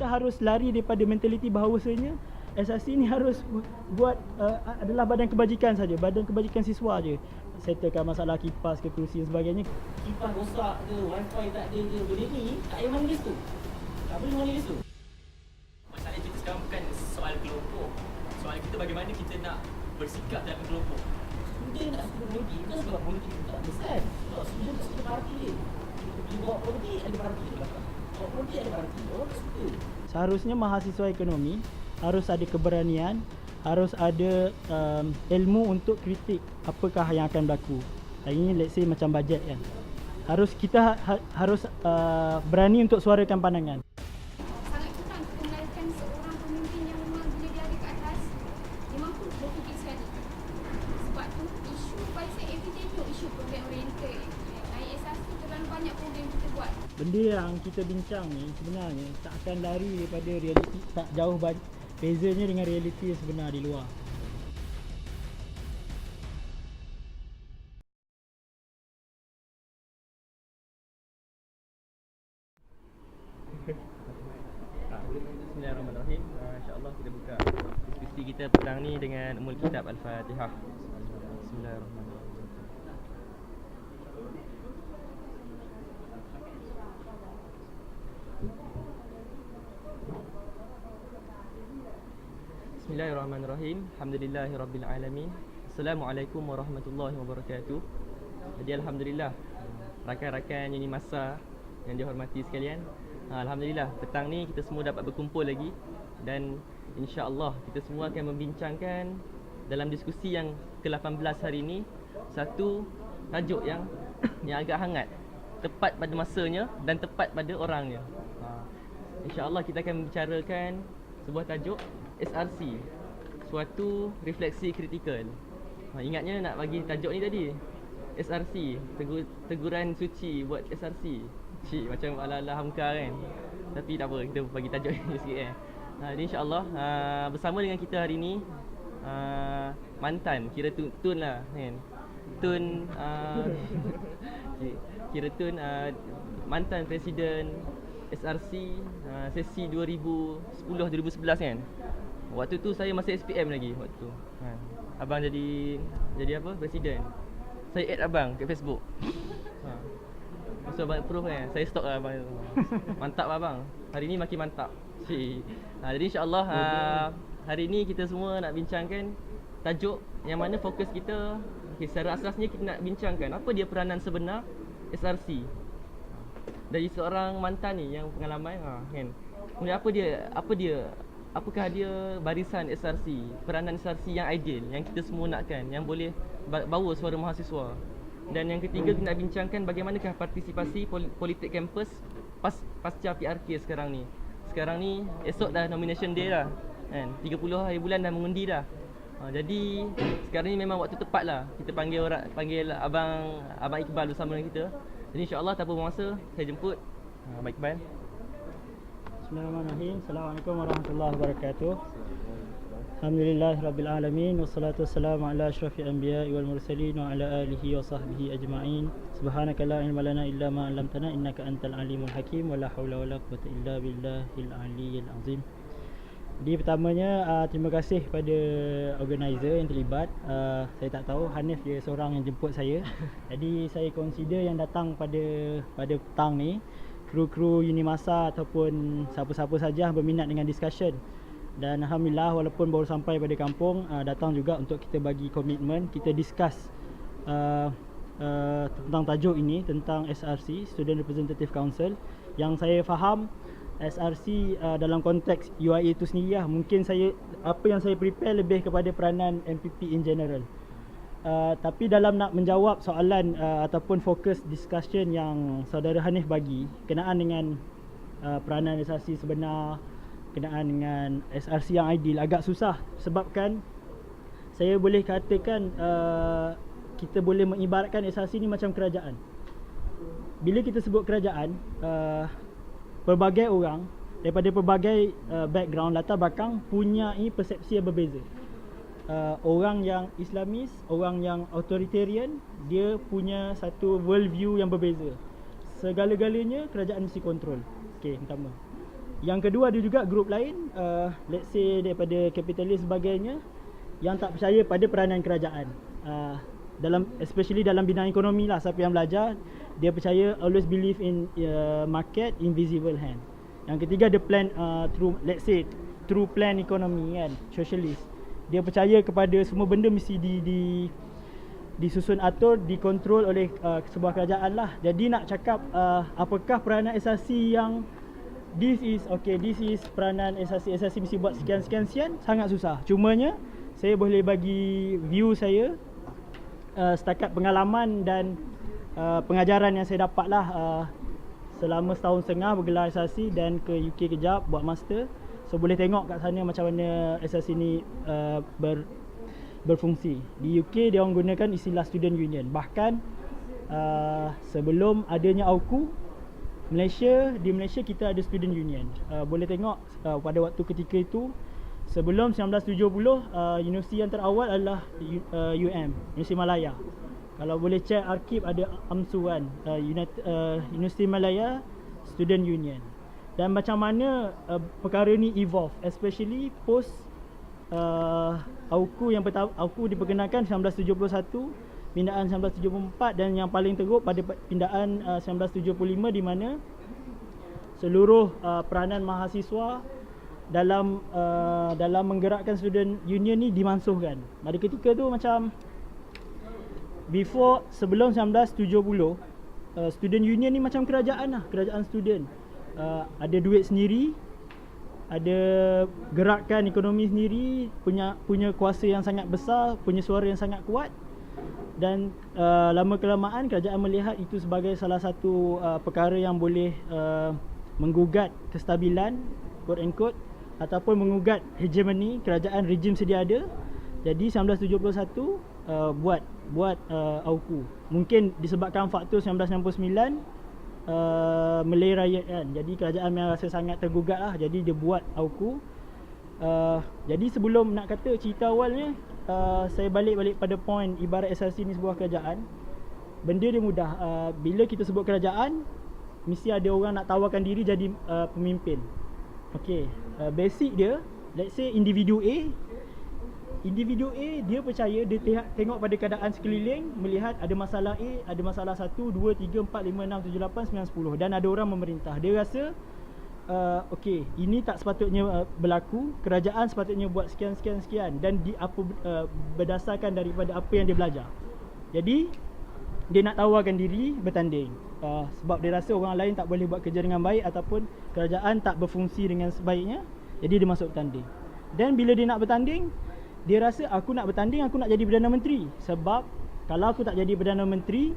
kita harus lari daripada mentaliti bahawasanya SRC ni harus buat adalah badan kebajikan saja, badan kebajikan siswa je. Settlekan masalah kipas, kerusi dan sebagainya. Kipas rosak ke, wifi tak ada ke, benda ni tak payah mana tu. Tak boleh mana tu. Masalah kita sekarang bukan soal kelompok. Soal kita bagaimana kita nak bersikap dalam kelompok. Student nak suka berhenti, bukan sebab berhenti kita tak besar. Sebab student tak suka parti dia. Dia bawa berhenti, ada parti dia belakang. Bawa berhenti, ada parti. Orang tak suka. Seharusnya mahasiswa ekonomi harus ada keberanian, harus ada ilmu untuk kritik apakah yang akan berlaku. Hari ni let's say macam bajet kan. Kita harus berani untuk suarakan pandangan. Sangat kurang kita mendapatkan seorang pemimpin yang memang bila dia ada kat atas, dia mampu berfikir sekali. Sebab tu isu paling everyday tu isu program oriented. ISRC terlalu banyak program kita buat. Benda yang kita bincang ni sebenarnya tak akan lari daripada realiti, tak jauh bezanya dengan realiti yang sebenar di luar. Bismillahirrahmanirrahim. InsyaAllah kita buka diskusi kita petang ni dengan Ummul Kitab Al-Fatihah. Bismillahirrahmanirrahim. Bismillahirrahmanirrahim. Alhamdulillahirabbil alamin. Assalamualaikum warahmatullahi wabarakatuh. Jadi alhamdulillah rakan-rakan Uni Masa yang dihormati sekalian, alhamdulillah petang ni kita semua dapat berkumpul lagi dan insya-Allah kita semua akan membincangkan dalam diskusi yang ke-18 hari ini satu tajuk yang agak hangat, tepat pada masanya dan tepat pada orangnya. Insya-Allah kita akan membicarakan sebuah tajuk SRC, suatu refleksi kritikal. Ingatnya nak bagi tajuk ni tadi SRC, teguran suci buat SRC. Cik macam ala-ala hamka kan. Tapi tak apa, kita bagi tajuk ni sikit kan. Jadi insya-Allah bersama dengan kita hari ni mantan, kira tun lah kan. Tun kira tun mantan presiden SRC sesi 2010-2011 kan. Waktu tu saya masih SPM lagi waktu tu. Abang jadi apa? Presiden. Saya add abang kat Facebook. So abang approve kan. Saya stalk lah abang. Mantap lah abang. Hari ni makin mantap. Jadi insya-Allah hari ni kita semua nak bincangkan tajuk yang mana fokus kita secara asasnya kita nak bincangkan apa dia peranan sebenar SRC. Dari seorang mantan ni yang pengalaman kan. Kemudian apakah dia barisan SRC, peranan SRC yang ideal yang kita semua nakkan, yang boleh bawa suara mahasiswa. Dan yang ketiga kita nak bincangkan bagaimanakah partisipasi politik kampus pasca PRK sekarang ni. Sekarang ni esok dah nomination day dah kan. 30 hari bulan dah mengundi dah. Jadi sekarang ni memang waktu tepat lah kita panggil abang Iqbal bersama dengan kita. Jadi insya-Allah tanpa masa saya jemput Abang Iqbal. Bismillahirrahmanirrahim. Assalamualaikum warahmatullahi wabarakatuh. Alhamdulillahirabbil alamin wassalatu wassalamu ala asyrafil anbiya'i wal mursalin wa ala alihi wa sahbihi ajma'in. Subhanaka la ilma lana illa ma 'allamtana innaka antal alimul hakim wa la haula wa la quwwata illa billahil aliyyil azim. Jadi pertamanya terima kasih kepada organizer yang terlibat. Saya tak tahu Hanif dia seorang yang jemput saya. Jadi saya consider yang datang pada petang ni kru-kru Unimasa ataupun siapa-siapa saja berminat dengan discussion. Dan alhamdulillah walaupun baru sampai pada kampung, datang juga untuk kita bagi komitmen, kita discuss tentang tajuk ini, tentang SRC, Student Representative Council. Yang saya faham SRC dalam konteks UIA itu sendiri lah. Mungkin apa yang saya prepare lebih kepada peranan MPP in general. Tapi dalam nak menjawab soalan ataupun fokus discussion yang saudara Hanif bagi kenaan dengan peranan SRC sebenar, kenaan dengan SRC yang ideal, agak susah sebabkan saya boleh katakan kita boleh mengibaratkan SRC ni macam kerajaan. Bila kita sebut kerajaan, pelbagai orang daripada pelbagai background, latar belakang punyai persepsi yang berbeza. Orang yang Islamis, orang yang authoritarian, dia punya satu world view yang berbeza. Segala-galanya kerajaan mesti kontrol. Okey, pertama. Yang kedua ada juga grup lain, let's say daripada kapitalis sebagainya, yang tak percaya pada peranan kerajaan. Especially dalam bidang ekonomi lah, siapa yang belajar, dia percaya always believe in market, invisible hand. Yang ketiga ada plan let's say through plan economy kan, socialist. Dia percaya kepada semua benda mesti disusun atur, dikontrol oleh sebuah kerajaan lah. Jadi nak cakap apakah peranan SRC yang this is peranan SRC mesti buat sekian, sangat susah. Cumanya saya boleh bagi view saya setakat pengalaman dan pengajaran yang saya dapat lah selama setahun setengah bergelar SRC dan ke UK kejap buat master. So boleh tengok kat sana macam mana SRC ni berfungsi. Di UK dia orang gunakan istilah student union. Bahkan sebelum adanya AUKU, di Malaysia kita ada student union. Boleh tengok pada waktu ketika itu, sebelum 1970, universiti yang terawal adalah Universiti Malaya. Kalau boleh check arkib ada AMSU kan, Universiti Malaya Student Union. Dan macam mana perkara ni evolve, especially post AUKU yang pertama. AUKU diperkenalkan 1971, pindaan 1974 dan yang paling teruk pada pindaan 1975 di mana seluruh peranan mahasiswa dalam menggerakkan student union ni dimansuhkan. Pada ketika tu macam sebelum 1970, student union ni macam kerajaan lah, kerajaan student. Ada duit sendiri, ada gerakan ekonomi sendiri, punya kuasa yang sangat besar, punya suara yang sangat kuat. Dan lama kelamaan kerajaan melihat itu sebagai salah satu perkara yang boleh menggugat kestabilan, quote and quote, ataupun mengugat hegemoni kerajaan rejim sedia ada. Jadi 1971 buat AUKU. Mungkin disebabkan faktor 1969 Malay Riot kan. Jadi kerajaan yang rasa sangat tergugat lah, jadi dia buat AUKU. Jadi sebelum nak kata cerita awalnya, saya balik pada point ibarat SRC ni sebuah kerajaan. Benda dia mudah. Bila kita sebut kerajaan, mesti ada orang nak tawarkan diri jadi pemimpin. Okay, basic dia, let's say individu A dia percaya, dia tengok pada keadaan sekeliling, melihat ada masalah A, ada masalah 1, 2, 3, 4, 5, 6, 7, 8, 9, 10 dan ada orang memerintah. Dia rasa okay, ini tak sepatutnya berlaku, kerajaan sepatutnya buat sekian dan berdasarkan daripada apa yang dia belajar. Jadi dia nak tawarkan diri bertanding, sebab dia rasa orang lain tak boleh buat kerja dengan baik ataupun kerajaan tak berfungsi dengan sebaiknya. Jadi dia masuk bertanding. Dan bila dia nak bertanding, dia rasa aku nak bertanding, aku nak jadi Perdana Menteri. Sebab kalau aku tak jadi Perdana Menteri,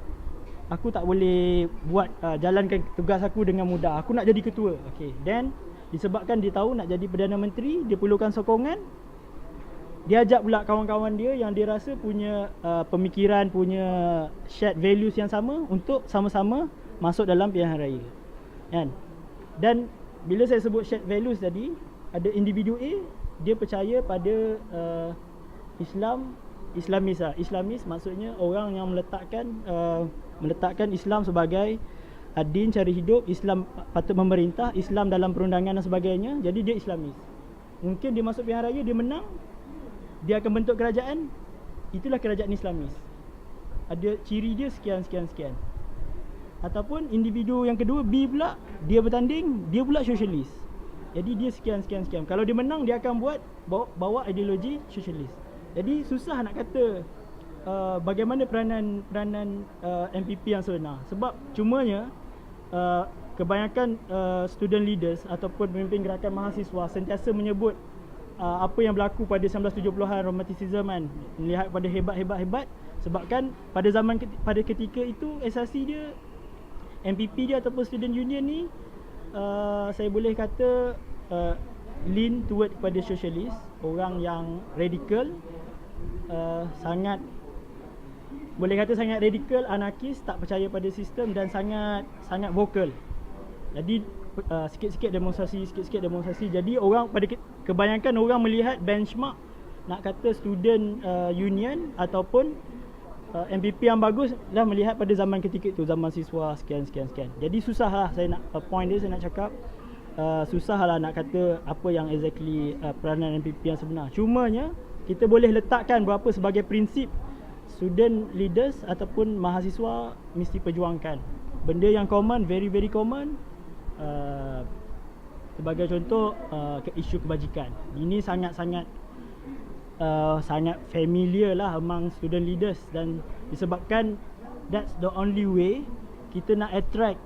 aku tak boleh buat jalankan tugas aku dengan mudah. Aku nak jadi ketua. Okay. Dan disebabkan dia tahu nak jadi Perdana Menteri, dia perlukan sokongan. Dia ajak pula kawan-kawan dia yang dia rasa punya pemikiran, punya shared values yang sama untuk sama-sama masuk dalam pilihan raya. Kan? Dan bila saya sebut shared values tadi, ada individu A, dia percaya pada Islamis lah. Islamis maksudnya orang yang meletakkan Islam sebagai din cara hidup, Islam patut memerintah, Islam dalam perundangan dan sebagainya. Jadi dia Islamis. Mungkin dia masuk pilihan raya, dia menang, dia akan bentuk kerajaan. Itulah kerajaan Islamis. Ada ciri dia sekian. Ataupun individu yang kedua, B pula, dia bertanding, dia pula sosialis. Jadi dia sekian. Kalau dia menang, dia akan bawa ideologi sosialis. Jadi susah nak kata bagaimana peranan MPP yang sebenar. Sebab cumanya kebanyakan student leaders ataupun pemimpin gerakan mahasiswa sentiasa menyebut apa yang berlaku pada 1970-an, romanticism kan, melihat pada hebat. Sebabkan pada ketika itu SRC dia, MPP dia ataupun student union ni, saya boleh kata lean toward kepada sosialis, orang yang radikal, sangat radikal, anarkis, tak percaya pada sistem dan sangat vokal. Jadi sikit-sikit demonstrasi. Jadi orang kebanyakan orang melihat benchmark nak kata student union ataupun MPP yang bagus lah melihat pada zaman ketika itu, zaman siswa sekian. Jadi susah lah saya nak point dia, saya nak cakap susah lah nak kata apa yang exactly peranan MPP yang sebenar. Cumanya kita boleh letakkan berapa sebagai prinsip student leaders ataupun mahasiswa mesti perjuangkan. Benda yang common, very very common, sebagai contoh isu kebajikan. Ini sangat-sangat sangat familiar lah among student leaders, dan disebabkan that's the only way kita nak attract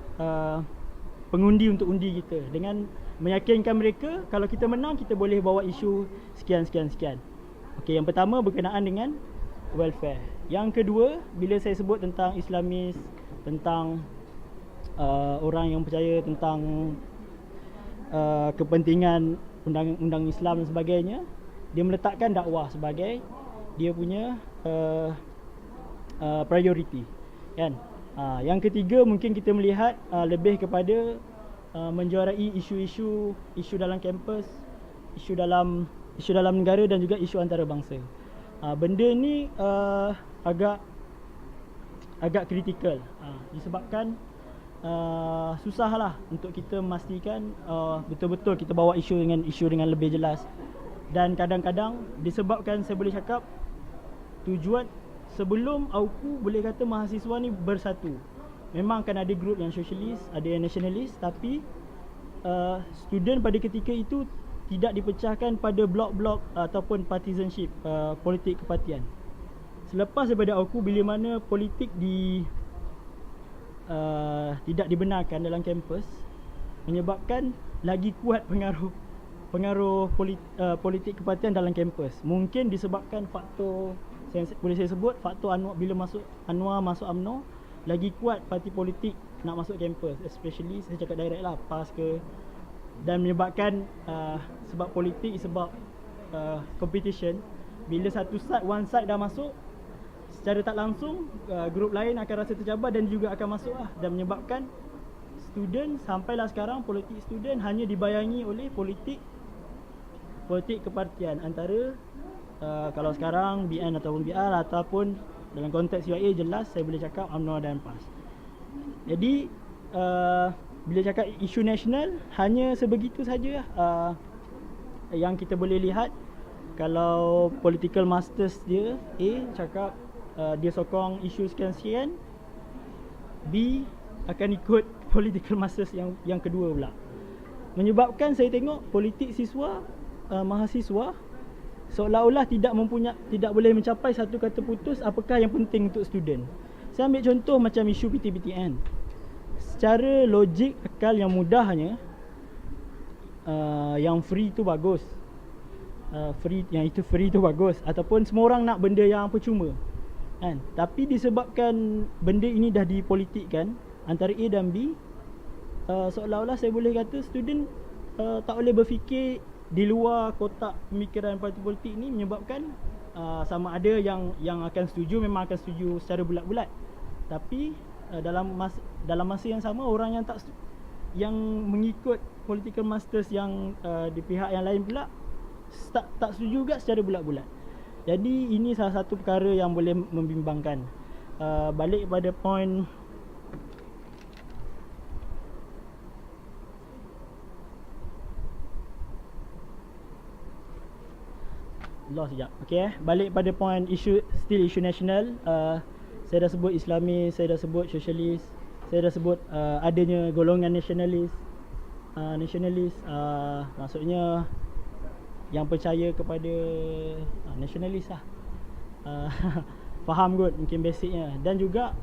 pengundi untuk undi kita, dengan meyakinkan mereka kalau kita menang kita boleh bawa isu sekian. Okey, yang pertama berkenaan dengan welfare. Yang kedua, bila saya sebut tentang Islamis, tentang orang yang percaya tentang kepentingan undang-undang Islam dan sebagainya, dia meletakkan dakwah sebagai dia punya priority, kan? Yang ketiga, mungkin kita melihat lebih kepada menjuarai isu dalam kampus, isu dalam negara dan juga isu antarabangsa. Benda ni agak kritikal, disebabkan susahlah untuk kita memastikan betul-betul kita bawa isu dengan lebih jelas. Dan kadang-kadang disebabkan, saya boleh cakap, tujuan sebelum AUKU boleh kata mahasiswa ni bersatu. Memang akan ada grup yang sosialis, ada yang nasionalis, tapi student pada ketika itu tidak dipecahkan pada blok-blok ataupun partisanship, politik kepartian. Selepas daripada AUKU, bila mana politik tidak dibenarkan dalam kampus, menyebabkan lagi kuat pengaruh politik kepartian dalam kampus. Mungkin disebabkan faktor, boleh saya sebut, faktor Anwar, bila Anwar masuk UMNO, lagi kuat parti politik nak masuk kampus, especially saya cakap direct lah, PAS ke, dan menyebabkan sebab politik, sebab competition, bila one side dah masuk, secara tak langsung grup lain akan rasa tercabar dan juga akan masuk lah, dan menyebabkan student sampailah sekarang, politik student hanya dibayangi oleh politik kepartian antara kalau sekarang BN ataupun BR, ataupun dalam konteks UIA jelas saya boleh cakap UMNO dan PAS. Jadi bila cakap isu nasional, hanya sebegitu saja yang kita boleh lihat. Kalau political masters dia, A cakap dia sokong isu sekian-sekian, B akan ikut political masters yang kedua pula. Menyebabkan saya tengok politik mahasiswa seolah-olah tidak boleh mencapai satu kata putus apakah yang penting untuk student. Saya ambil contoh macam isu PTPTN. Secara logik akal yang mudahnya, yang free tu bagus, free tu bagus, ataupun semua orang nak benda yang percuma, kan? Tapi disebabkan benda ini dah dipolitikkan antara A dan B, seolah-olah saya boleh kata student tak boleh berfikir di luar kotak pemikiran parti politik ni, menyebabkan sama ada yang akan setuju memang akan setuju secara bulat-bulat, tapi dalam masa yang sama orang yang mengikut political masters yang di pihak yang lain pula tak setuju juga secara bulat-bulat. Jadi ini salah satu perkara yang boleh membimbangkan. Balik pada point sekejap. Okey, balik pada point isu nasional. Saya dah sebut Islamis, saya dah sebut sosialis, saya dah sebut adanya golongan nasionalis, maksudnya yang percaya kepada nasionalis lah. Faham kot mungkin basicnya. Dan juga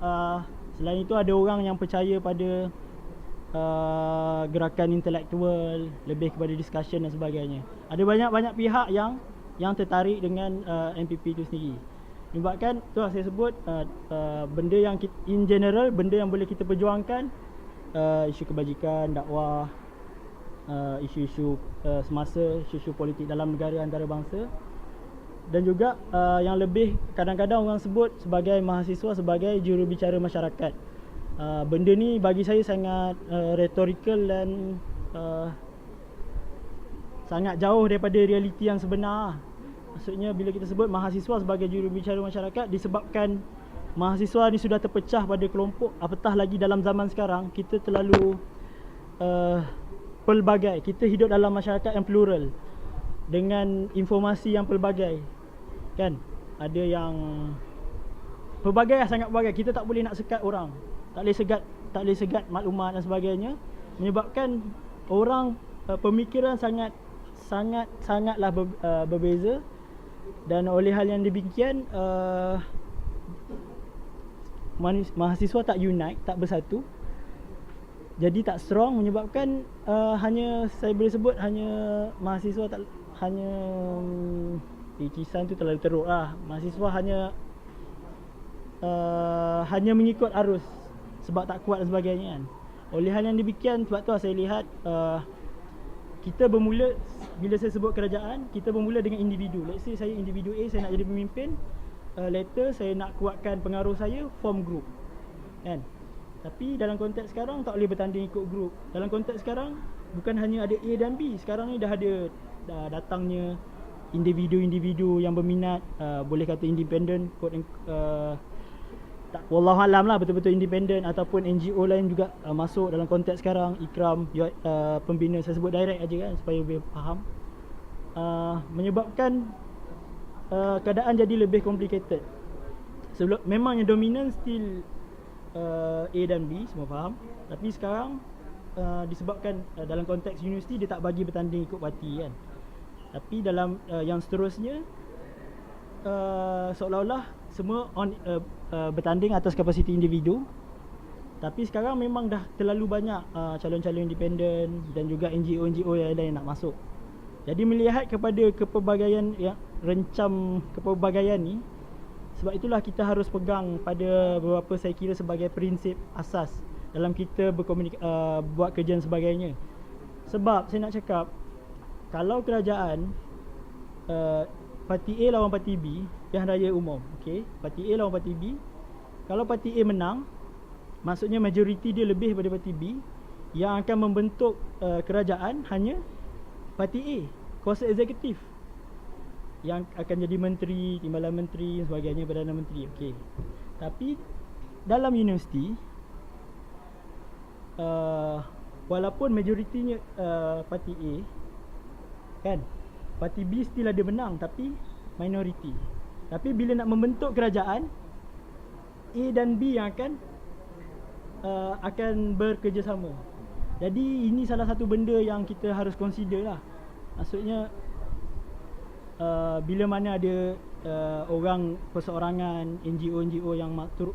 selain itu ada orang yang percaya pada gerakan intelektual, lebih kepada discussion dan sebagainya. Ada banyak pihak yang tertarik dengan MPP itu sendiri. Menyebabkan tu lah saya sebut benda yang in general, benda yang boleh kita perjuangkan, isu kebajikan, dakwah, isu-isu semasa, isu-isu politik dalam negara antarabangsa. Dan juga yang lebih kadang-kadang orang sebut sebagai mahasiswa sebagai jurubicara masyarakat. Benda ni bagi saya sangat rhetorical dan sangat jauh daripada realiti yang sebenar. Maksudnya bila kita sebut mahasiswa sebagai jurubicara masyarakat, disebabkan mahasiswa ni sudah terpecah pada kelompok, apatah lagi dalam zaman sekarang kita terlalu pelbagai. Kita hidup dalam masyarakat yang plural dengan informasi yang pelbagai, kan? Ada yang pelbagai lah, sangat pelbagai. Kita tak boleh nak sekat orang, tak boleh sekat maklumat dan sebagainya, menyebabkan orang pemikiran sangatlah berbeza. Dan oleh hal yang demikian mahasiswa tak unite, tak bersatu, jadi tak strong, menyebabkan hanya saya boleh sebut hanya mahasiswa tak hanya kisah tu terlalu teruk lah. Mahasiswa hanya mengikut arus sebab tak kuat dan sebagainya kan. Oleh hal yang demikian, sebab tu saya lihat kita bermula, bila saya sebut kerajaan, kita bermula dengan individu. Let's say saya individu A, saya nak jadi pemimpin. Later saya nak kuatkan pengaruh saya, form group, kan? Tapi dalam konteks sekarang tak boleh bertanding ikut group. Dalam konteks sekarang bukan hanya ada A dan B. Sekarang ni dah datangnya individu-individu yang berminat, boleh kata independent, tak, wallahualam lah, betul-betul independent, ataupun NGO lain juga masuk dalam konteks sekarang. Ikram, pembina, saya sebut direct aja kan supaya lebih faham. Menyebabkan keadaan jadi lebih complicated. Sebelum memang yang dominan still A dan B, semua faham. Tapi sekarang disebabkan dalam konteks universiti dia tak bagi bertanding ikut parti kan. Tapi dalam yang seterusnya seolah-olah semua bertanding atas kapasiti individu. Tapi sekarang memang dah terlalu banyak calon-calon independen dan juga NGO-NGO yang lain nak masuk. Jadi melihat kepada kepelbagaian yang rencam kepelbagaian ni, sebab itulah kita harus pegang pada beberapa saya kira sebagai prinsip asas dalam kita buat kerja dan sebagainya. Sebab saya nak cakap, kalau kerajaan parti A lawan parti B, pilihan raya umum, okey, parti A lawan parti B, kalau parti A menang, maksudnya majoriti dia lebih daripada parti B, yang akan membentuk kerajaan hanya parti A, kuasa eksekutif, yang akan jadi menteri, timbalan menteri dan sebagainya, Perdana Menteri. Okey. Tapi dalam universiti, walaupun majoritinya parti A, kan, parti B still ada menang tapi minoriti. Tapi bila nak membentuk kerajaan, A dan B yang akan bekerjasama. Jadi ini salah satu benda yang kita harus consider lah. Maksudnya bila mana ada orang perseorangan, NGO yang turut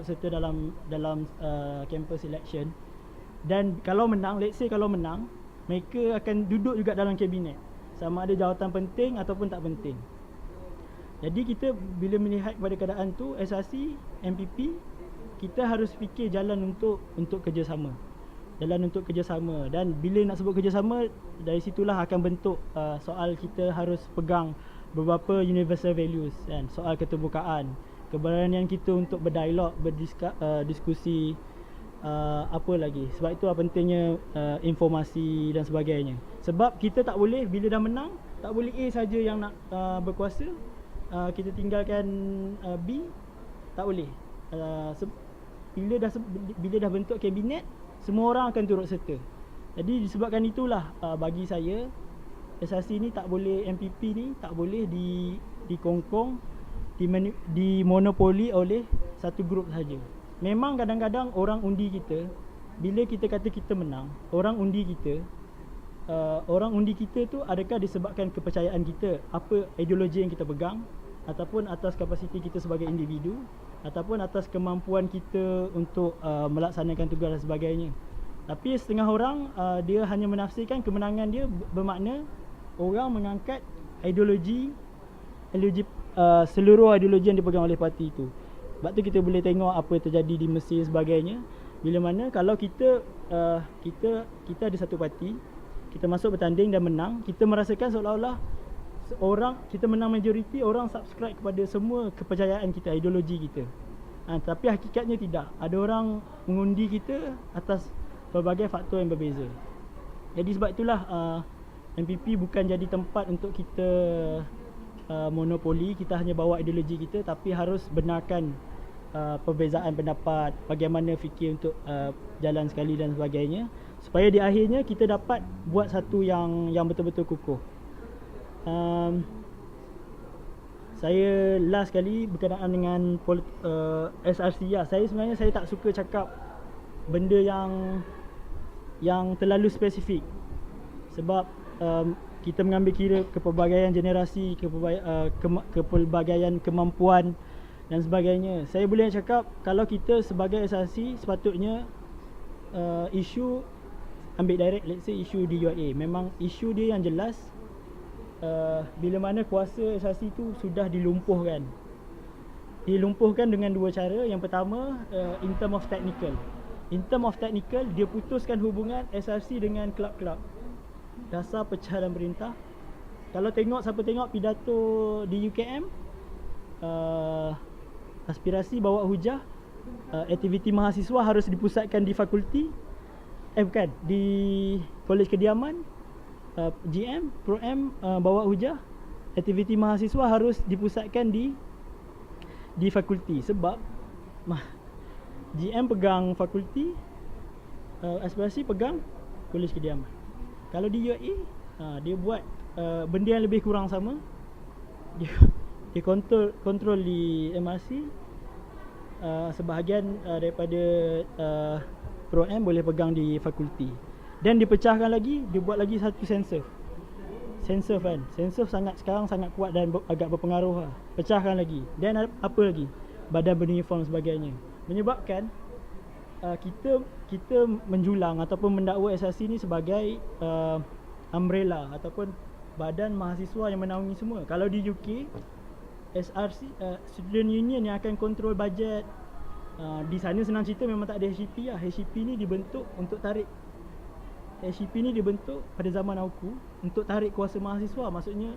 serta dalam campus election, dan kalau menang, let's say kalau menang, mereka akan duduk juga dalam kabinet, sama ada jawatan penting ataupun tak penting. Jadi kita bila melihat kepada keadaan tu, SRC, MPP, kita harus fikir jalan untuk kerjasama. Jalan untuk kerjasama. Dan bila nak sebut kerjasama, dari situlah akan bentuk soal kita harus pegang beberapa universal values kan. Soal keterbukaan, keberanian kita untuk berdialog, berdiskusi, apa lagi. Sebab itu pentingnya informasi dan sebagainya. Sebab kita tak boleh, bila dah menang, tak boleh A saja yang nak berkuasa, kita tinggalkan B, tak boleh. Bila dah bentuk kabinet, semua orang akan turut serta. Jadi disebabkan itulah bagi saya, SRC ni tak boleh, MPP ni tak boleh dikongkong, dimonopoli oleh satu grup saja. Memang kadang-kadang orang undi kita, bila kita kata kita menang, orang undi kita tu adakah disebabkan kepercayaan kita, apa ideologi yang kita pegang, ataupun atas kapasiti kita sebagai individu, ataupun atas kemampuan kita untuk melaksanakan tugas dan sebagainya. Tapi setengah orang dia hanya menafsirkan kemenangan dia bermakna orang mengangkat ideologi seluruh ideologi yang dipegang oleh parti itu. Sebab tu kita boleh tengok apa terjadi di Mesir sebagainya. Bila mana kalau kita ada satu parti, kita masuk bertanding dan menang, kita merasakan seolah-olah kita menang majoriti, orang subscribe kepada semua kepercayaan kita, ideologi kita. Tapi hakikatnya tidak. Ada orang mengundi kita atas pelbagai faktor yang berbeza. Jadi sebab itulah MPP bukan jadi tempat untuk kita monopoli, kita hanya bawa ideologi kita, tapi harus benarkan perbezaan pendapat, bagaimana fikir untuk jalan sekali dan sebagainya, supaya di akhirnya kita dapat buat satu yang betul-betul kukuh. Saya last kali berkenaan dengan SRC lah. Sebenarnya saya tak suka cakap benda yang terlalu spesifik, sebab kita mengambil kira kepelbagaian generasi, kepelbagaian kemampuan dan sebagainya. Saya boleh cakap kalau kita sebagai SRC sepatutnya isu ambil direct, let's say isu di UIA, memang isu dia yang jelas. Bila mana kuasa SRC tu sudah dilumpuhkan dengan dua cara. Yang pertama, in term of technical. In term of technical, dia putuskan hubungan SRC dengan kelab-kelab. Dasar pecahan perintah. Kalau siapa tengok pidato di UKM, aspirasi bawa hujah, aktiviti mahasiswa harus dipusatkan di fakulti, bukan, di Kolej Kediaman. GM, Pro-M bawa hujah, aktiviti mahasiswa harus dipusatkan di fakulti. Sebab GM pegang fakulti, aspirasi pegang Kolej Kediaman. Kalau di UAE, dia buat benda yang lebih kurang sama. Dia kontrol di MRC. Sebahagian daripada Pro-M boleh pegang di fakulti. Dan dipecahkan lagi, dia buat lagi satu sensor kan. Sensor sekarang sangat kuat dan agak berpengaruh lah. Pecahkan lagi. Dan apa lagi? Badan beruniform sebagainya. Menyebabkan kita menjulang ataupun mendakwa SRC ni sebagai umbrella ataupun badan mahasiswa yang menaungi semua. Kalau di UK, SRC, Student Union yang akan kontrol bajet. Di sana senang cerita memang tak ada HCP lah. HCP ni dibentuk untuk tarik. HCP ni dibentuk pada zaman aku untuk tarik kuasa mahasiswa. Maksudnya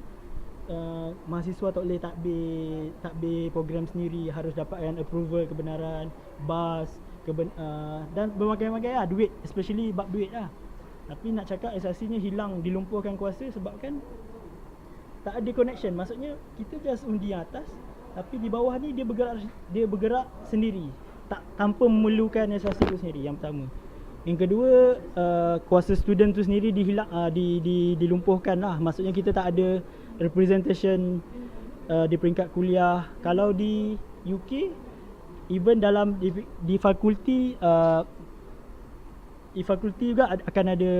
mahasiswa tak boleh takbir program sendiri, harus dapatkan approval, kebenaran, bas, dan berbagai-bagai lah, duit, especially bab duit lah. Tapi nak cakap SRC nya hilang, dilumpuhkan kuasa sebabkan tak ada connection. Maksudnya kita just undi atas, tapi di bawah ni dia bergerak sendiri, tanpa memerlukan SRC tu sendiri. Yang pertama. Yang kedua, kuasa student tu sendiri dilumpuhkan lah. Maksudnya kita tak ada representation di peringkat kuliah. Kalau di UK, even dalam di fakulti, juga akan ada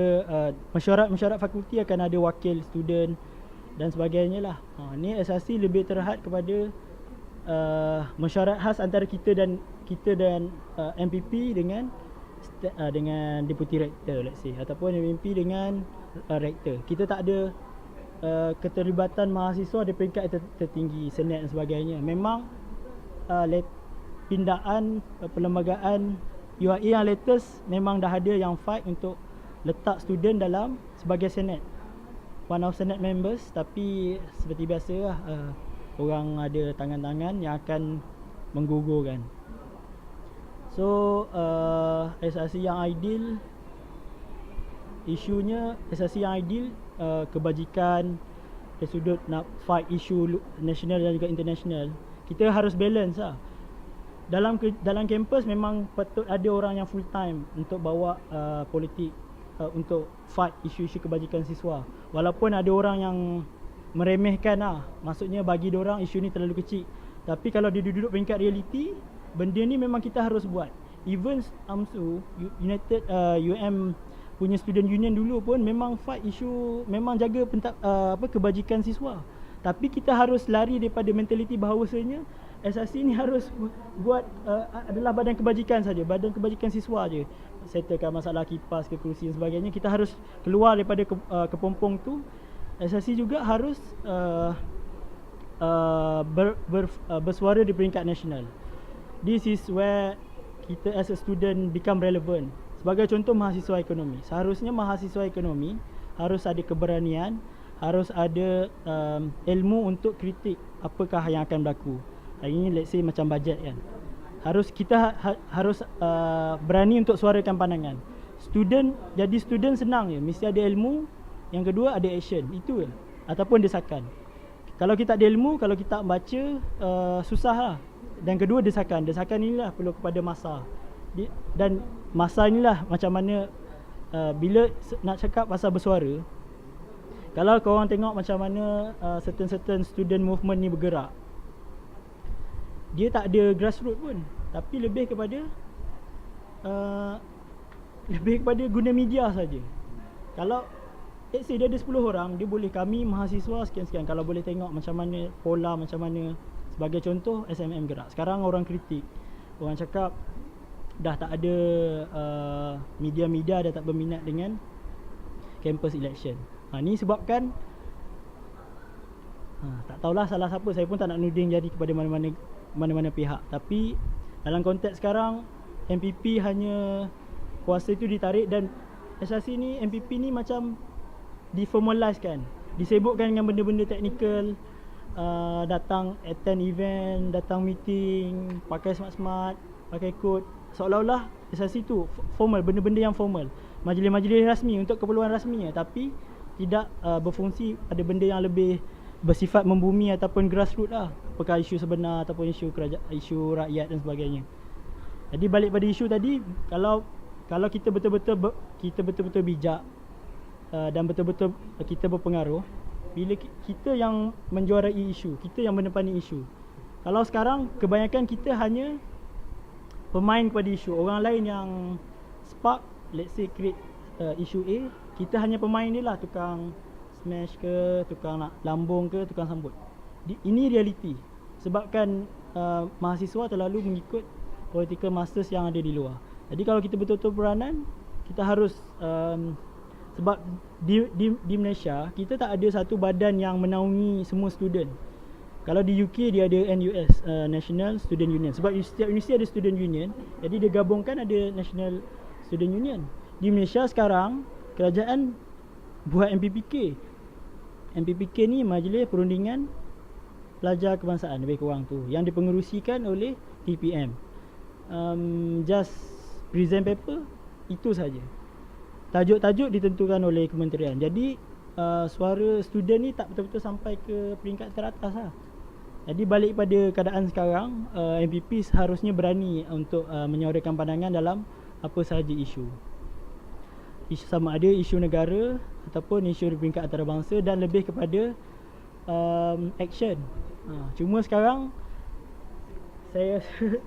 mesyuarat fakulti, akan ada wakil student dan sebagainya lah. Ni SRC lebih terhad kepada mesyuarat khas antara kita dan MPP dengan deputy rector, let's say, ataupun MMP dengan rector. Kita tak ada keterlibatan mahasiswa di peringkat tertinggi, senat dan sebagainya. Memang pindaan perlembagaan UIA yang latest memang dah ada yang fight untuk letak student dalam sebagai senat, one of senate members. Tapi seperti biasa lah, orang ada tangan-tangan yang akan menggugurkan. So SRC yang ideal, isunya SRC yang ideal, kebajikan dari sudut nak fight isu nasional dan juga international. Kita harus balance lah. Dalam kampus memang patut ada orang yang full time untuk bawa politik, untuk fight isu-isu kebajikan siswa. Walaupun ada orang yang meremehkan lah, maksudnya bagi diorang isu ni terlalu kecil. Tapi kalau dia duduk peringkat reality, benda ni memang kita harus buat. Even AMSU, UM punya student union dulu pun memang fight isu, memang jaga kebajikan siswa. Tapi kita harus lari daripada mentaliti bahawasanya SRC ni harus buat adalah badan kebajikan saja, badan kebajikan siswa je. Settlekan masalah kipas, kerusi dan sebagainya. Kita harus keluar daripada kepompong tu. SRC juga harus bersuara di peringkat nasional. This is where kita as a student become relevant. Sebagai contoh, mahasiswa ekonomi. Seharusnya mahasiswa ekonomi harus ada keberanian, harus ada ilmu untuk kritik apakah yang akan berlaku. Hari ini let's say macam bajet kan. Kita harus berani untuk suarakan pandangan. Jadi student senang je, mesti ada ilmu. Yang kedua ada action, itu je. Ataupun desakan. Kalau kita ada ilmu, kalau kita baca, susah lah. Dan kedua desakan inilah perlu kepada masa. Dan masa inilah macam mana bila nak cakap pasal bersuara, kalau korang tengok macam mana certain student movement ni bergerak, dia tak ada grassroots pun, tapi lebih kepada guna media saja. Kalau let's say dia ada 10 orang, dia boleh, kami mahasiswa sekian-sekian, kalau boleh tengok macam mana pola, macam mana, sebagai contoh SMM gerak. Sekarang orang kritik, orang cakap dah tak ada media-media dah tak berminat dengan campus election. Ni sebabkan tak tahulah salah siapa, saya pun tak nak nuding jadi kepada mana-mana pihak. Tapi dalam konteks sekarang, MPP hanya kuasa itu ditarik, dan SRC ni, MPP ni macam diformalize kan, disebutkan dengan benda-benda teknikal, datang attend event, datang meeting, pakai smart-smart, pakai kod, seolah-olah SRC tu formal, benda-benda yang formal, majlis-majlis rasmi untuk keperluan rasminya, tapi tidak berfungsi pada benda yang lebih bersifat membumi ataupun grassroots lah, apakah isu sebenar ataupun isu isu rakyat dan sebagainya. Jadi balik pada isu tadi, kalau kita betul-betul bijak dan betul-betul kita berpengaruh, bila kita yang menjuarai isu, kita yang menepani isu. Kalau sekarang kebanyakan kita hanya pemain kepada isu, orang lain yang spark, let's say create isu A, kita hanya pemain dia lah, tukang smash ke, tukang nak lambung ke, tukang sambut. Ini realiti, sebabkan mahasiswa terlalu mengikut political masters yang ada di luar. Jadi kalau kita betul-betul peranan, kita harus sebab di Malaysia kita tak ada satu badan yang menaungi semua student. Kalau di UK dia ada NUS, National Student Union. Sebab setiap universiti ada student union, jadi dia gabungkan ada National Student Union. Di Malaysia sekarang kerajaan buat MPPK. MPPK ni Majlis Perundingan Pelajar Kebangsaan lebih kurang tu, yang dipengerusikan oleh TPM. Just present paper, itu saja. Tajuk-tajuk ditentukan oleh kementerian. Jadi suara student ni tak betul-betul sampai ke peringkat teratas lah. Jadi balik pada keadaan sekarang, MPP seharusnya berani untuk menyuarakan pandangan dalam apa sahaja isu. Isu sama ada isu negara ataupun isu di peringkat antarabangsa, dan lebih kepada action. Cuma sekarang saya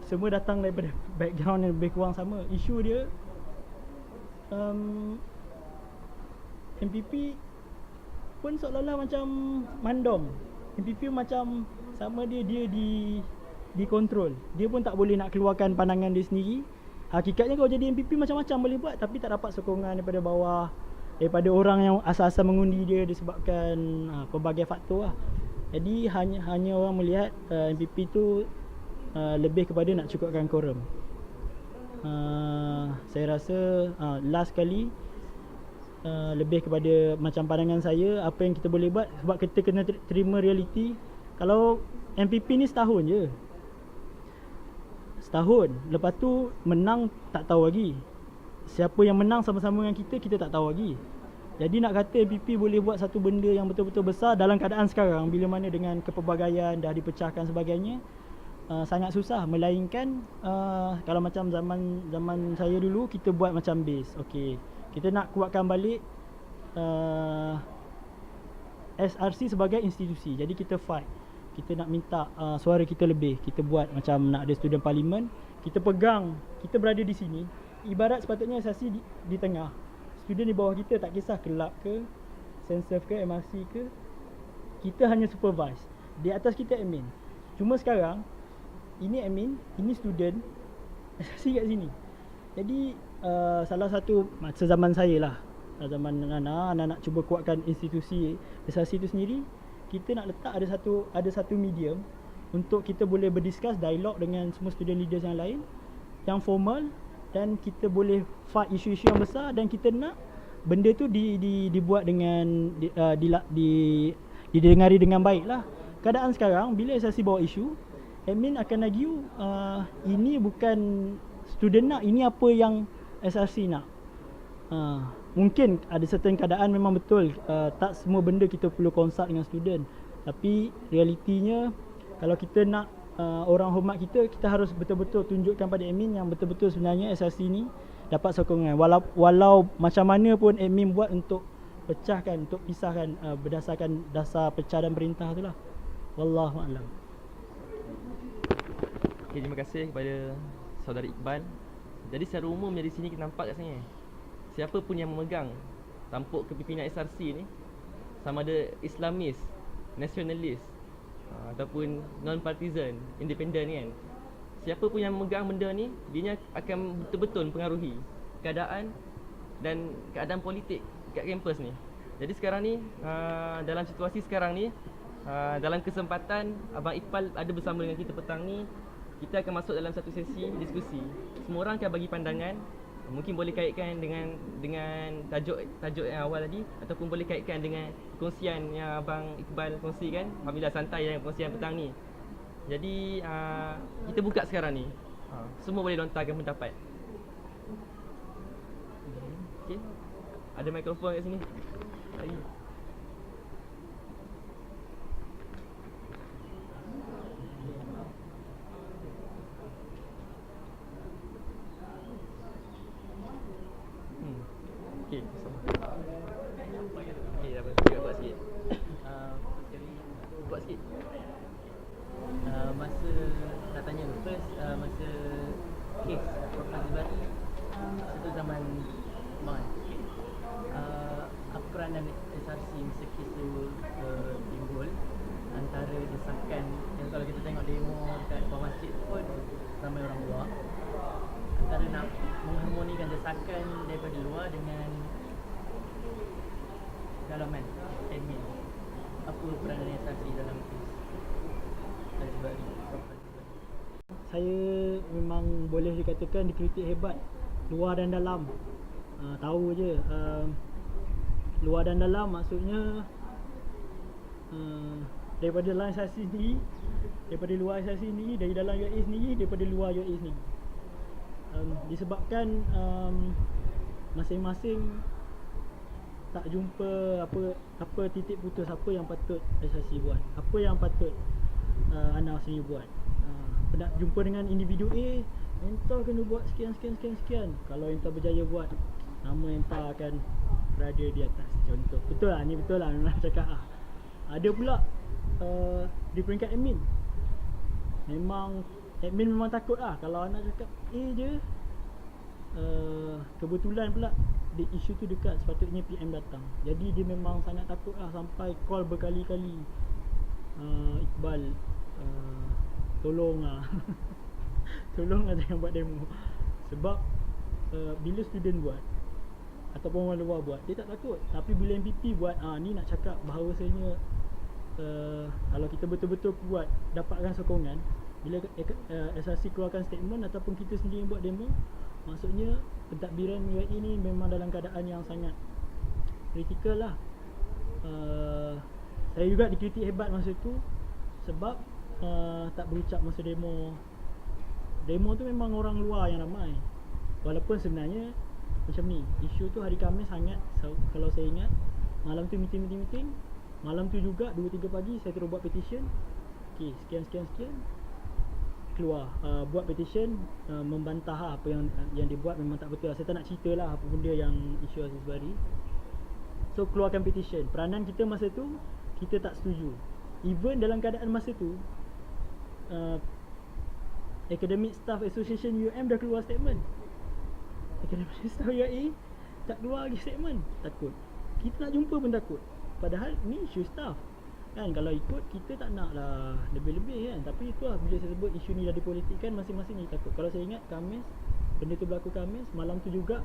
semua datang daripada background yang lebih kurang sama. Isu dia MPP pun seolah-olah macam mandom. MPP macam sama dia dikontrol. Dia pun tak boleh nak keluarkan pandangan dia sendiri. Hakikatnya kalau jadi MPP macam-macam boleh buat, tapi tak dapat sokongan daripada bawah, daripada orang yang asal-asal mengundi dia disebabkan pelbagai faktor lah. Jadi hanya orang melihat MPP tu lebih kepada nak cukupkan quorum. Saya rasa last kali lebih kepada macam pandangan saya, apa yang kita boleh buat, sebab kita kena terima realiti. Kalau MPP ni setahun je, lepas tu menang tak tahu lagi. Siapa yang menang sama-sama dengan kita tak tahu lagi. Jadi nak kata MPP boleh buat satu benda yang betul-betul besar dalam keadaan sekarang, bila mana dengan kepelbagaian dah dipecahkan sebagainya, sangat susah. Melainkan kalau macam zaman saya dulu, kita buat macam base. Okey, kita nak kuatkan balik SRC sebagai institusi. Jadi kita fight, kita nak minta suara kita lebih. Kita buat macam nak ada student parlimen, kita pegang, kita berada di sini. Ibarat sepatutnya SRC di tengah, student di bawah kita, tak kisah kelab ke, Senserv ke, MRC ke, kita hanya supervise. Di atas kita admin. Cuma sekarang ini admin, ini student, SRC kat sini. Jadi salah satu masa zaman saya lah, zaman anak-anak cuba kuatkan institusi SRC itu sendiri, kita nak letak ada satu medium untuk kita boleh berdiskus, dialog dengan semua student leaders yang lain, yang formal, dan kita boleh fight isu-isu yang besar, dan kita nak benda tu dibuat dengan didengari dengan baik lah. Keadaan sekarang, bila SRC bawa isu, admin akan argue ini bukan student nak, ini apa yang SRC nak. Mungkin ada certain keadaan memang betul, tak semua benda kita perlu consult dengan student. Tapi realitinya, kalau kita nak orang hormat kita harus betul-betul tunjukkan pada admin yang betul-betul sebenarnya SRC ni dapat sokongan. Walau macam mana pun admin buat untuk pecahkan, untuk pisahkan berdasarkan dasar pecah dan perintah tu lah. Wallahu a'lam. Okay, terima kasih kepada saudara Iqbal. Jadi secara umum dari sini kita nampak kat sini, siapa pun yang memegang tampuk kepimpinan SRC ni, sama ada Islamis, nasionalis ataupun non-partisan, independen kan, siapa pun yang memegang benda ni, dia akan betul-betul mempengaruhi keadaan dan keadaan politik kat kampus ni. Jadi sekarang ni, dalam situasi sekarang ni, dalam kesempatan Abang Iqbal ada bersama dengan kita petang ni, kita akan masuk dalam satu sesi diskusi. Semua orang akan bagi pandangan. Mungkin boleh kaitkan dengan tajuk yang awal tadi, ataupun boleh kaitkan dengan kongsian yang Abang Iqbal kongsikan. Alhamdulillah santai dengan kongsian petang ni. Jadi kita buka sekarang ni. Semua boleh lontarkan pendapat. Okey. Ada mikrofon kat sini. Lagi. Okey, okey, dah buat sikit. Buat sikit. Masa nak tanya dulu first, masa kes Prof. Azbari satu zaman Maan, apa peranan SRC masa kes tu timbul, antara desakan yang kalau kita tengok demo dekat bawah masjid pun ramai orang luar, antara nak mengharmonikan desakan daripada luar dengan dalaman admin, apa peranan SRC dalam kes Azbari, Prof. Azbari? Saya memang boleh dikatakan dikritik hebat, luar dan dalam. Tahu je, luar dan dalam maksudnya daripada dalam SRC sendiri, daripada luar SRC sendiri, dari dalam UAE sendiri, daripada luar UAE sendiri. Disebabkan masing-masing tak jumpa apa titik putus, apa yang patut SRC buat, apa yang patut Ana sendiri buat. Nak jumpa dengan individu A, Enta kena buat sekian. Kalau Enta berjaya buat, nama Enta akan berada di atas. Contoh. Betul lah, ni betul lah memang cakap lah. Ada pula di peringkat admin, admin memang takut lah kalau anak cakap A je. Kebetulan pula di isu tu dekat, sepatutnya PM datang. Jadi dia memang sangat takut lah, sampai call berkali-kali, Iqbal, tolong lah tolong lah jangan buat demo. Sebab bila student buat ataupun orang luar buat, dia tak takut. Tapi bila MPP buat, ni nak cakap bahawasanya kalau kita betul-betul buat, dapatkan sokongan, bila SRC keluarkan statement ataupun kita sendiri buat demo, maksudnya pentadbiran UAE ni memang dalam keadaan yang sangat kritikal lah. Saya juga dikritik hebat masa tu sebab tak berucap masa demo. Demo tu memang orang luar yang ramai. Walaupun sebenarnya macam ni, isu tu hari Khamis hangat. Kalau saya ingat, malam tu meeting. Malam tu juga 2-3 pagi saya terus buat petition. Okey, sekian keluar, buat petition, membantah apa yang dibuat memang tak betul. Saya tak nak cerita lah apa benda yang isu Azbari. So keluarkan petition. Peranan kita masa tu, kita tak setuju. Even dalam keadaan masa tu, Academic Staff Association UM dah keluar statement. Academic Staff UAE tak keluar lagi statement. Takut. Kita nak jumpa pun takut. Padahal ni isu staff kan, kalau ikut kita tak nak lah lebih-lebih kan. Tapi itu lah, bila saya sebut isu ni dah dipolitikkan, masing-masing ni takut. Kalau saya ingat Khamis, benda tu berlaku Khamis, malam tu juga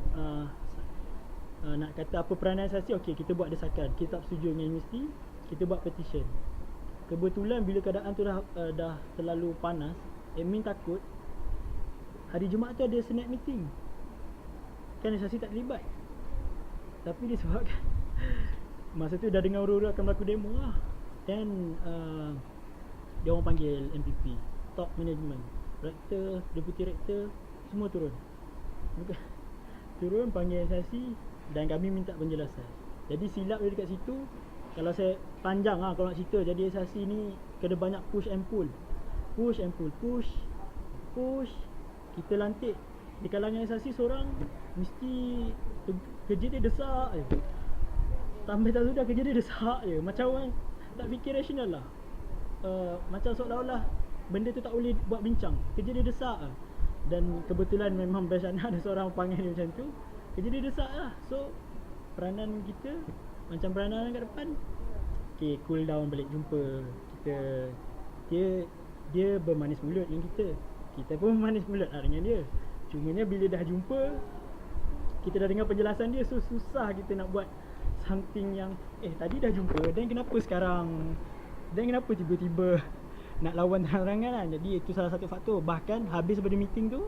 nak kata apa peranan SRC, okey kita buat desakan, kita tak setuju dengan universiti, kita buat petition. Kebetulan bila keadaan tu dah terlalu panas, admin takut hari Jumaat tu ada Senate meeting kan, SRC tak terlibat. Tapi disebabkan masa tu dah dengar uru-uru akan berlaku demo lah, dan dia orang panggil MPP, top management, rektor, deputy rektor, semua turun. Turun panggil SRC dan kami minta penjelasan. Jadi silap dia dekat situ. Kalau saya panjang lah kalau nak cerita, jadi SRC ni kena banyak push and pull. Push. Kita lantik di kalangan SRC seorang mesti kerja dia desak je. Tambah tak sudah kerja dia desak je. Macam orang tak fikir rasional lah. Macam seolah-olah benda tu tak boleh buat bincang. Kerja dia desak lah. Dan kebetulan memang Bersana ada seorang panggil dia macam tu. Kerja dia desak lah. So peranan kita macam peranan kat depan, okay, cool down balik jumpa kita. Dia bermanis mulut dengan kita pun bermanis mulut lah dengan dia. Cumanya bila dah jumpa, kita dah dengar penjelasan dia, so susah kita nak buat something yang tadi dah jumpa, dan kenapa sekarang, dan kenapa tiba-tiba nak lawan terang-terangan lah. Jadi itu salah satu faktor. Bahkan habis daripada meeting tu,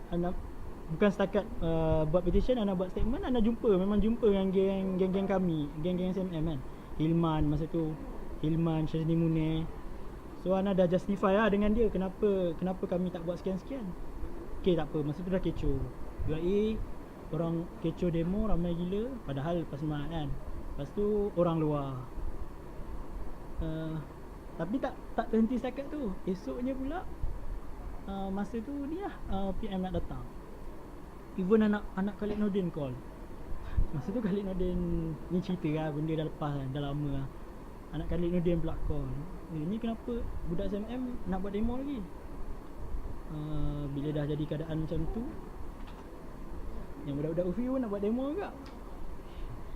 anak bukan setakat buat petition, anak buat statement, anak jumpa, memang jumpa dengan geng-geng kami, geng-geng SMM kan. Hilman masa tu, Hilman, Syazni Munir. So anak dah justify lah dengan dia kenapa kami tak buat sekian-sekian. Okay, tak apa, masa tu dah kecoh UIA, orang kecoh demo ramai gila, padahal lepas semangat kan. Lepas tu orang luar. Tapi tak terhenti setakat tu. Esoknya pula masa tu ni lah PM nak datang. Even anak Khalid Nordin call. Masa tu Khalid Nordin ni cerita lah, benda dah lepas kan, dah lama lah. Anak Khalid Nordin pula call, ni kenapa budak SMM nak buat demo lagi? Bila dah jadi keadaan macam tu, yang budak-budak UFI pun nak buat demo juga.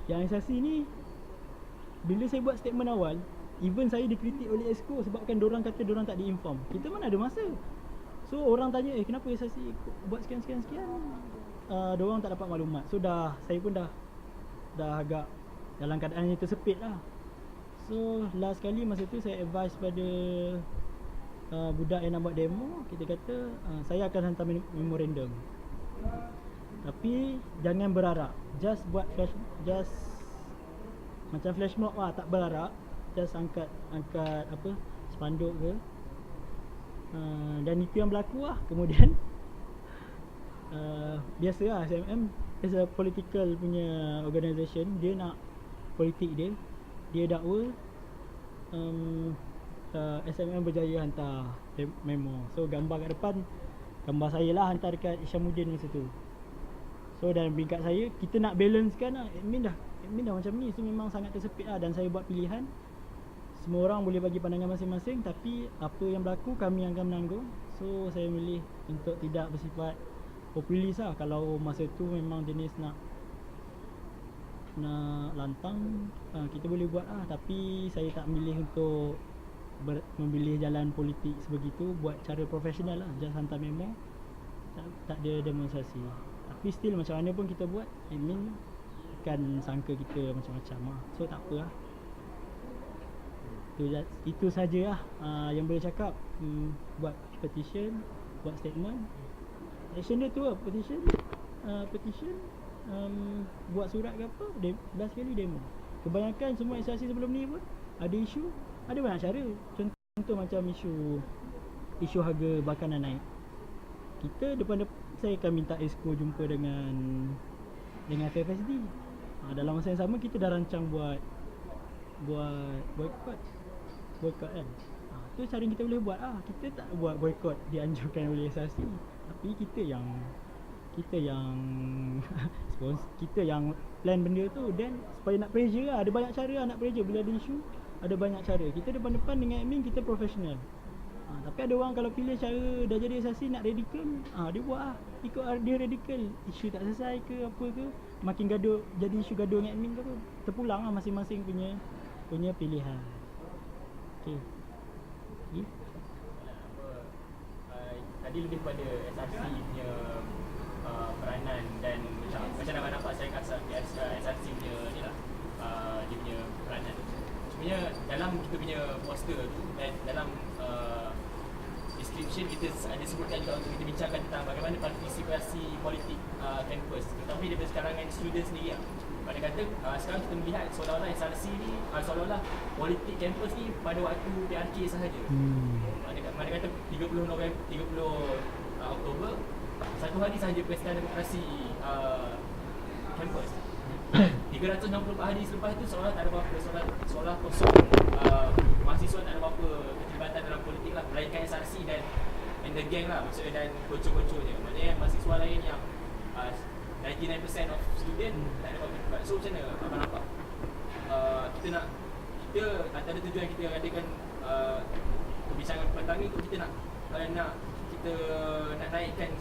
Yang SRC ni, bila saya buat statement awal, even saya dikritik oleh ESCO sebabkan dorang kata dorang tak diinform. Kita mana ada masa. So orang tanya, kenapa SRC buat sekian-sekian. Dorang tak dapat maklumat. So saya pun dah agak dalam keadaan yang tersepit lah. So last kali masa tu saya advise pada budak yang nak buat demo, kita kata saya akan hantar memorandum. Tapi jangan berharap. Just buat macam flash mob lah, tak berharap. Just angkat apa, spanduk ke. Dan itu yang berlaku lah. Kemudian biasalah SMM as a political punya organisation, dia nak politik dia dakwa SMM berjaya hantar memo. So gambar kat depan, gambar saya lah hantar dekat Isyamuddin masa tu. So dalam peringkat saya, kita nak balancekan lah. Admin dah macam ni, so memang sangat tersepit lah. Dan saya buat pilihan, semua orang boleh bagi pandangan masing-masing, tapi apa yang berlaku kami yang akan menanggung. So saya milih untuk tidak bersifat populis lah. Kalau masa tu memang jenis nak lantang, kita boleh buat lah. Tapi saya tak milih untuk memilih jalan politik sebegitu. Buat cara profesional lah, just hantar memo, tak ada demonstrasi. Tapi still macam mana pun kita buat, admin akan sangka kita macam-macam lah. So tak apa lah. Itu saja lah yang boleh cakap. Buat petition, buat statement. Action dia tu lah, petition, buat surat ke apa, last kali demo. Kebanyakan semua SRC sebelum ni pun ada isu, ada banyak cara. Contoh macam isu harga makanan naik. Kita depan saya akan minta ESCO jumpa dengan FFSD. Dalam masa yang sama kita dah rancang buat boycott kan. Tu cara kita boleh buat lah. Kita tak buat boycott dianjurkan oleh SRC, tapi kita yang kita yang plan benda tu. Dan supaya nak pressure lah, ada banyak cara lah nak pressure. Bila ada isu, ada banyak cara. Kita depan-depan dengan admin, kita profesional. Tapi ada orang kalau pilih cara dah jadi SRC nak radikal, dia buat lah, ikut dia radikal. Isu tak selesai ke apa ke, makin gaduh, jadi isu gaduh dengan admin ke apa, terpulang lah masing-masing punya pilihan. Okay. Tadi lebih pada SRC punya peranan dan macam nak nampak saya kat SRC punya ni lah, dia punya peranan. Sebenarnya dalam kita punya poster tu dan dalam description kita ada sebutkan juga untuk kita bincangkan tentang bagaimana partisipasi politik kampus, terutama daripada kalangan student sendiri lah. Pada kata sekarang kita melihat seolah-olah SRC ni seolah-olah politik kampus ni pada waktu PRK sahaja. Mana kata 30 Oktober satu hari sahaja Pesta Demokrasi kampus. 364 hari selepas itu seolah tak ada apa-apa, seolah kosong. Mahasiswa tak ada apa-apa keterlibatan dalam politik lah, melainkan SRC dan the gang lah maksudnya, dan kocok-kocoknya. Maknanya mahasiswa lain yang 99% of student tak ada public debat. So macam mana abang nampak kita antara tujuan kita adakan perbincangan petang ni tu, kita nak naikkan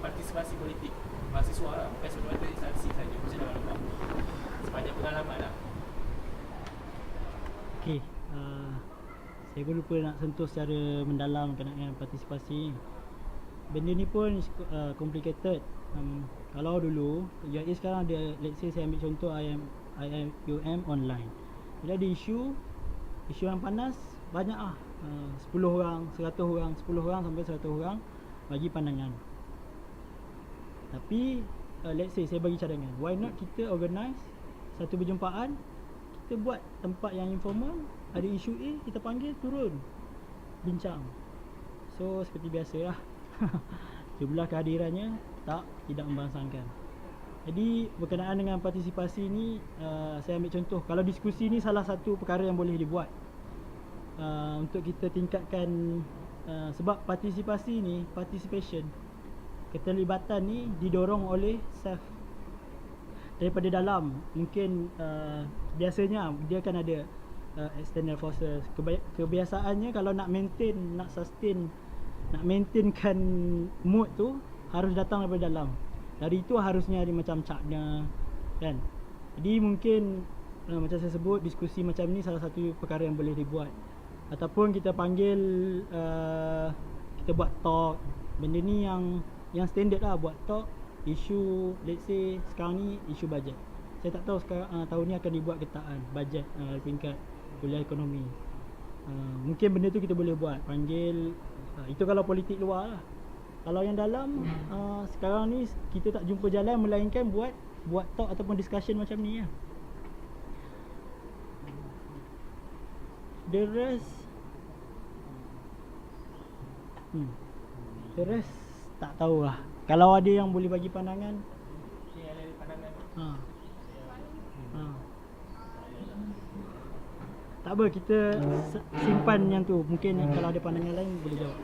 partisipasi politik mahasiswa lah, bukan semata-mata instansi saja. Macam mana abang nampak sepanjang pengalaman lah? Okey, saya pun lupa nak sentuh secara mendalam berkenaan dengan partisipasi. Benda ni pun complicated. Kalau dulu UIA sekarang ada, let's say saya ambil contoh IMUM online. Bila ada isu yang panas, banyak 10 orang, 100 orang, 10 orang sampai 100 orang bagi pandangan. Tapi let's say saya bagi cadangan, why not kita organize satu perjumpaan, kita buat tempat yang informal, ada isu A, kita panggil turun bincang. So seperti biasalah. Jumlah kehadirannya tidak membangsangkan. Jadi berkenaan dengan partisipasi ni, saya ambil contoh, kalau diskusi ni salah satu perkara yang boleh dibuat untuk kita tingkatkan, sebab participation, keterlibatan ni didorong oleh self daripada dalam. Mungkin biasanya dia akan ada external forces. Kebiasaannya kalau nak maintainkan mood tu harus datang daripada dalam. Dari itu harusnya ada macam capnya, kan. Jadi mungkin macam saya sebut, diskusi macam ni salah satu perkara yang boleh dibuat. Ataupun kita panggil, kita buat talk. Benda ni yang standard lah, buat talk isu, let's say sekarang ni isu bajet. Saya tak tahu sekarang tahun ni akan dibuat ketaan bajet peringkat kuliah ekonomi. Mungkin benda tu kita boleh buat, panggil. Itu kalau politik luar lah. Kalau yang dalam, sekarang ni kita tak jumpa jalan melainkan buat talk ataupun discussion macam ni lah. The rest tak tahulah. Kalau ada yang boleh bagi pandangan, tak apa, kita simpan yang tu. Mungkin kalau ada pandangan lain boleh jawab.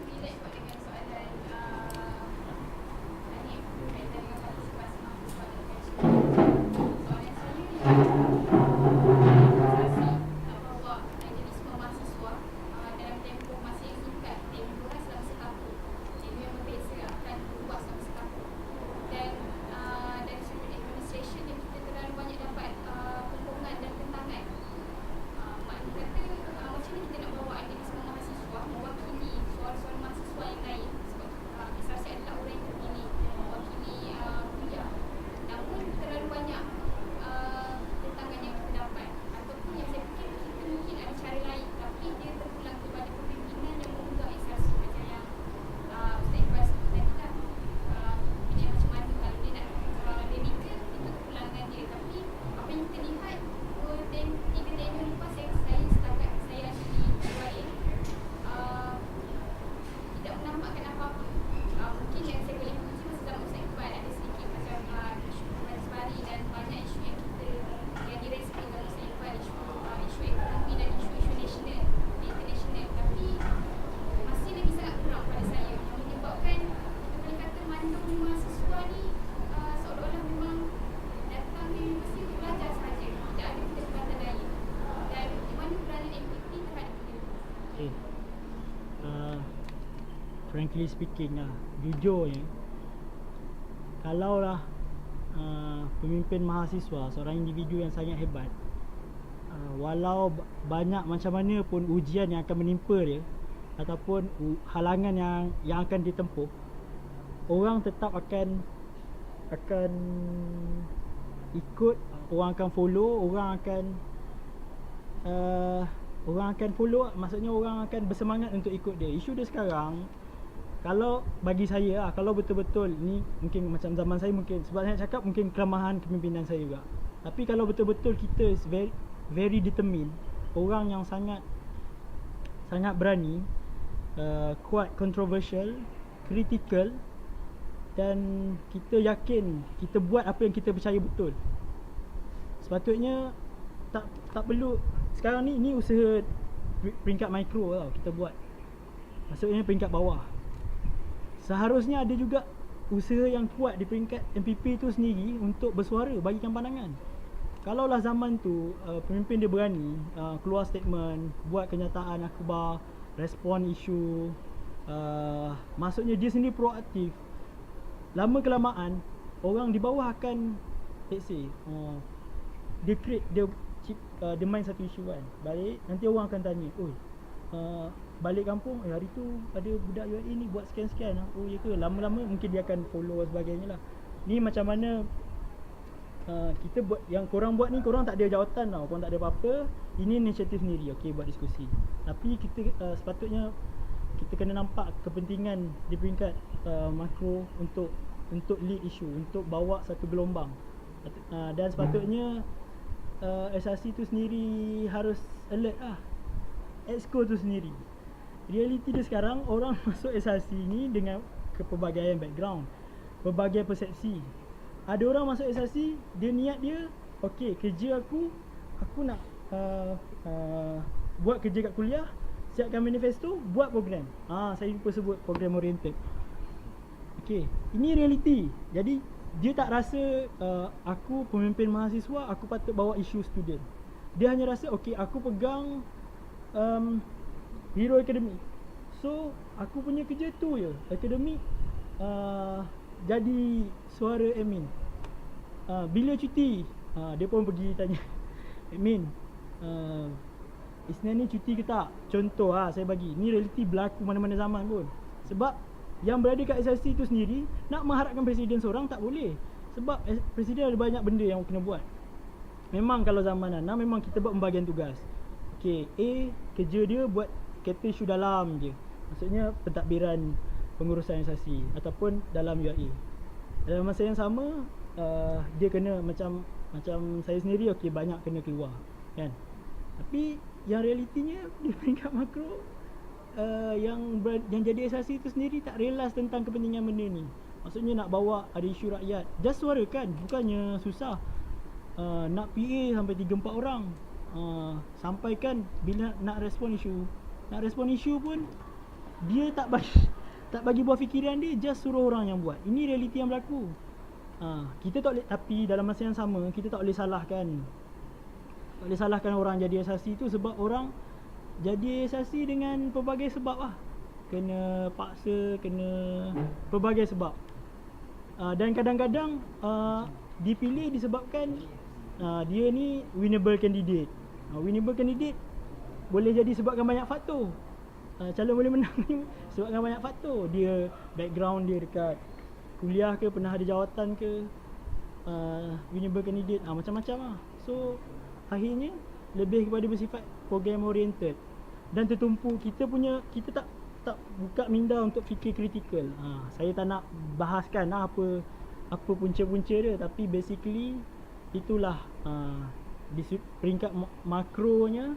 Frankly speaking lah, jujurnya, kalaulah pemimpin mahasiswa seorang individu yang sangat hebat, walau banyak macam mana pun ujian yang akan menimpa dia ataupun halangan yang akan ditempuh, orang tetap akan ikut, orang akan follow, orang akan follow, maksudnya orang akan bersemangat untuk ikut dia. Isu dia sekarang, kalau bagi saya lah, kalau betul-betul ni mungkin macam zaman saya, mungkin sebab saya cakap mungkin kelemahan kepimpinan saya juga. Tapi kalau betul-betul kita is very determined, orang yang sangat berani, kuat, controversial, critical, dan kita yakin kita buat apa yang kita percaya betul, sepatutnya tak perlu. Sekarang ni usaha peringkat mikro tau kita buat, maksudnya peringkat bawah. seharusnya ada juga usaha yang kuat di peringkat MPP tu sendiri untuk bersuara, bagikan pandangan. Kalaulah zaman tu pemimpin dia berani keluar statement, buat kenyataan akhbar, respon isu, maksudnya dia sendiri proaktif, lama kelamaan orang di bawah akan let's say dia main satu isu kan, balik nanti orang akan tanya, oi balik kampung hari tu ada budak UAE ni buat sekian-sekian. Oh ya ke? Lama-lama mungkin dia akan follow dan sebagainya lah. Ni macam mana kita buat, yang korang buat ni korang tak ada jawatan tau, korang tak ada apa-apa, ini inisiatif sendiri, okey, buat diskusi. Tapi kita sepatutnya kita kena nampak kepentingan di peringkat makro untuk lead isu, untuk bawa satu gelombang. Dan sepatutnya SRC tu sendiri harus alert lah, Exco tu sendiri. Realiti dia sekarang, orang masuk SRC ni dengan kepelbagaian background, pelbagai persepsi. Ada orang masuk SRC, dia niat dia, okey, kerja aku nak buat kerja kat kuliah, siapkan manifesto, buat program. Saya lupa sebut program oriented. Okey, ini realiti. Jadi dia tak rasa aku pemimpin mahasiswa, aku patut bawa isu student. Dia hanya rasa, okey, aku pegang Hero Academy, so aku punya kerja tu je, akademik, jadi suara admin. Bila cuti, dia pun pergi tanya admin, Isnin ni cuti ke tak? Contoh saya bagi, ni realiti berlaku mana-mana zaman pun. Sebab yang berada kat SRC tu sendiri nak mengharapkan presiden seorang tak boleh. Sebab presiden ada banyak benda yang kena buat. Memang kalau zaman Nana, memang kita buat pembagian tugas. Okay, A kerja dia buat kereta isu dalam je, maksudnya pentadbiran pengurusan SRC ataupun dalam UAE. Dalam masa yang sama dia kena macam saya sendiri, okey, banyak kena keluar kan. Tapi yang realitinya di peringkat makro yang jadi SRC itu sendiri tak realize tentang kepentingan benda ni. Maksudnya nak bawa ada isu rakyat, just suarakan, bukannya susah. Nak PA sampai 3-4 orang, sampaikan bila nak respon isu. Nak respon isu pun dia tak bagi buah fikiran dia, just suruh orang yang buat. Ini realiti yang berlaku. Kita tak boleh, tapi dalam masa yang sama kita tak boleh salahkan orang jadi SRC tu, sebab orang jadi SRC dengan pelbagai sebab lah. Kena paksa, kena pelbagai sebab. Dan kadang-kadang dipilih disebabkan dia ni winnable candidate. Winnable candidate boleh jadi sebabkan banyak faktor. Calon boleh menang ni sebabkan banyak faktor. Dia background dia dekat kuliah ke, pernah ada jawatan ke, winnable candidate, macam-macam lah. So akhirnya lebih kepada bersifat program oriented dan tertumpu. Kita tak buka minda untuk fikir kritikal. Saya tak nak bahaskan apa punca-punca dia, tapi basically itulah di peringkat makronya,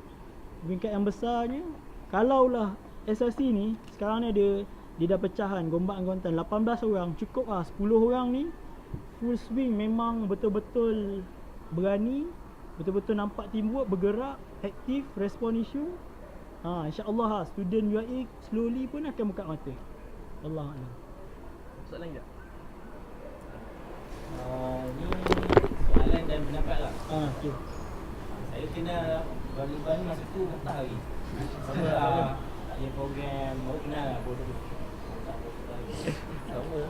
peringkat yang besarnya. Kalaulah SRC ni sekarang ni dia dah pecahan, gombak anggotan 18 orang, cukup lah 10 orang ni full swing, memang betul-betul berani, betul-betul nampak teamwork, bergerak, aktif, respon isu. InsyaAllah student UAE slowly pun akan buka mata. Allah Allah. Soalan tak? Ni soalan dan pendapat lah. Okay. Saya kena bagi-bagi masa tu mentah lagi. Sama ada program baru kenal lah, bodoh. Sama.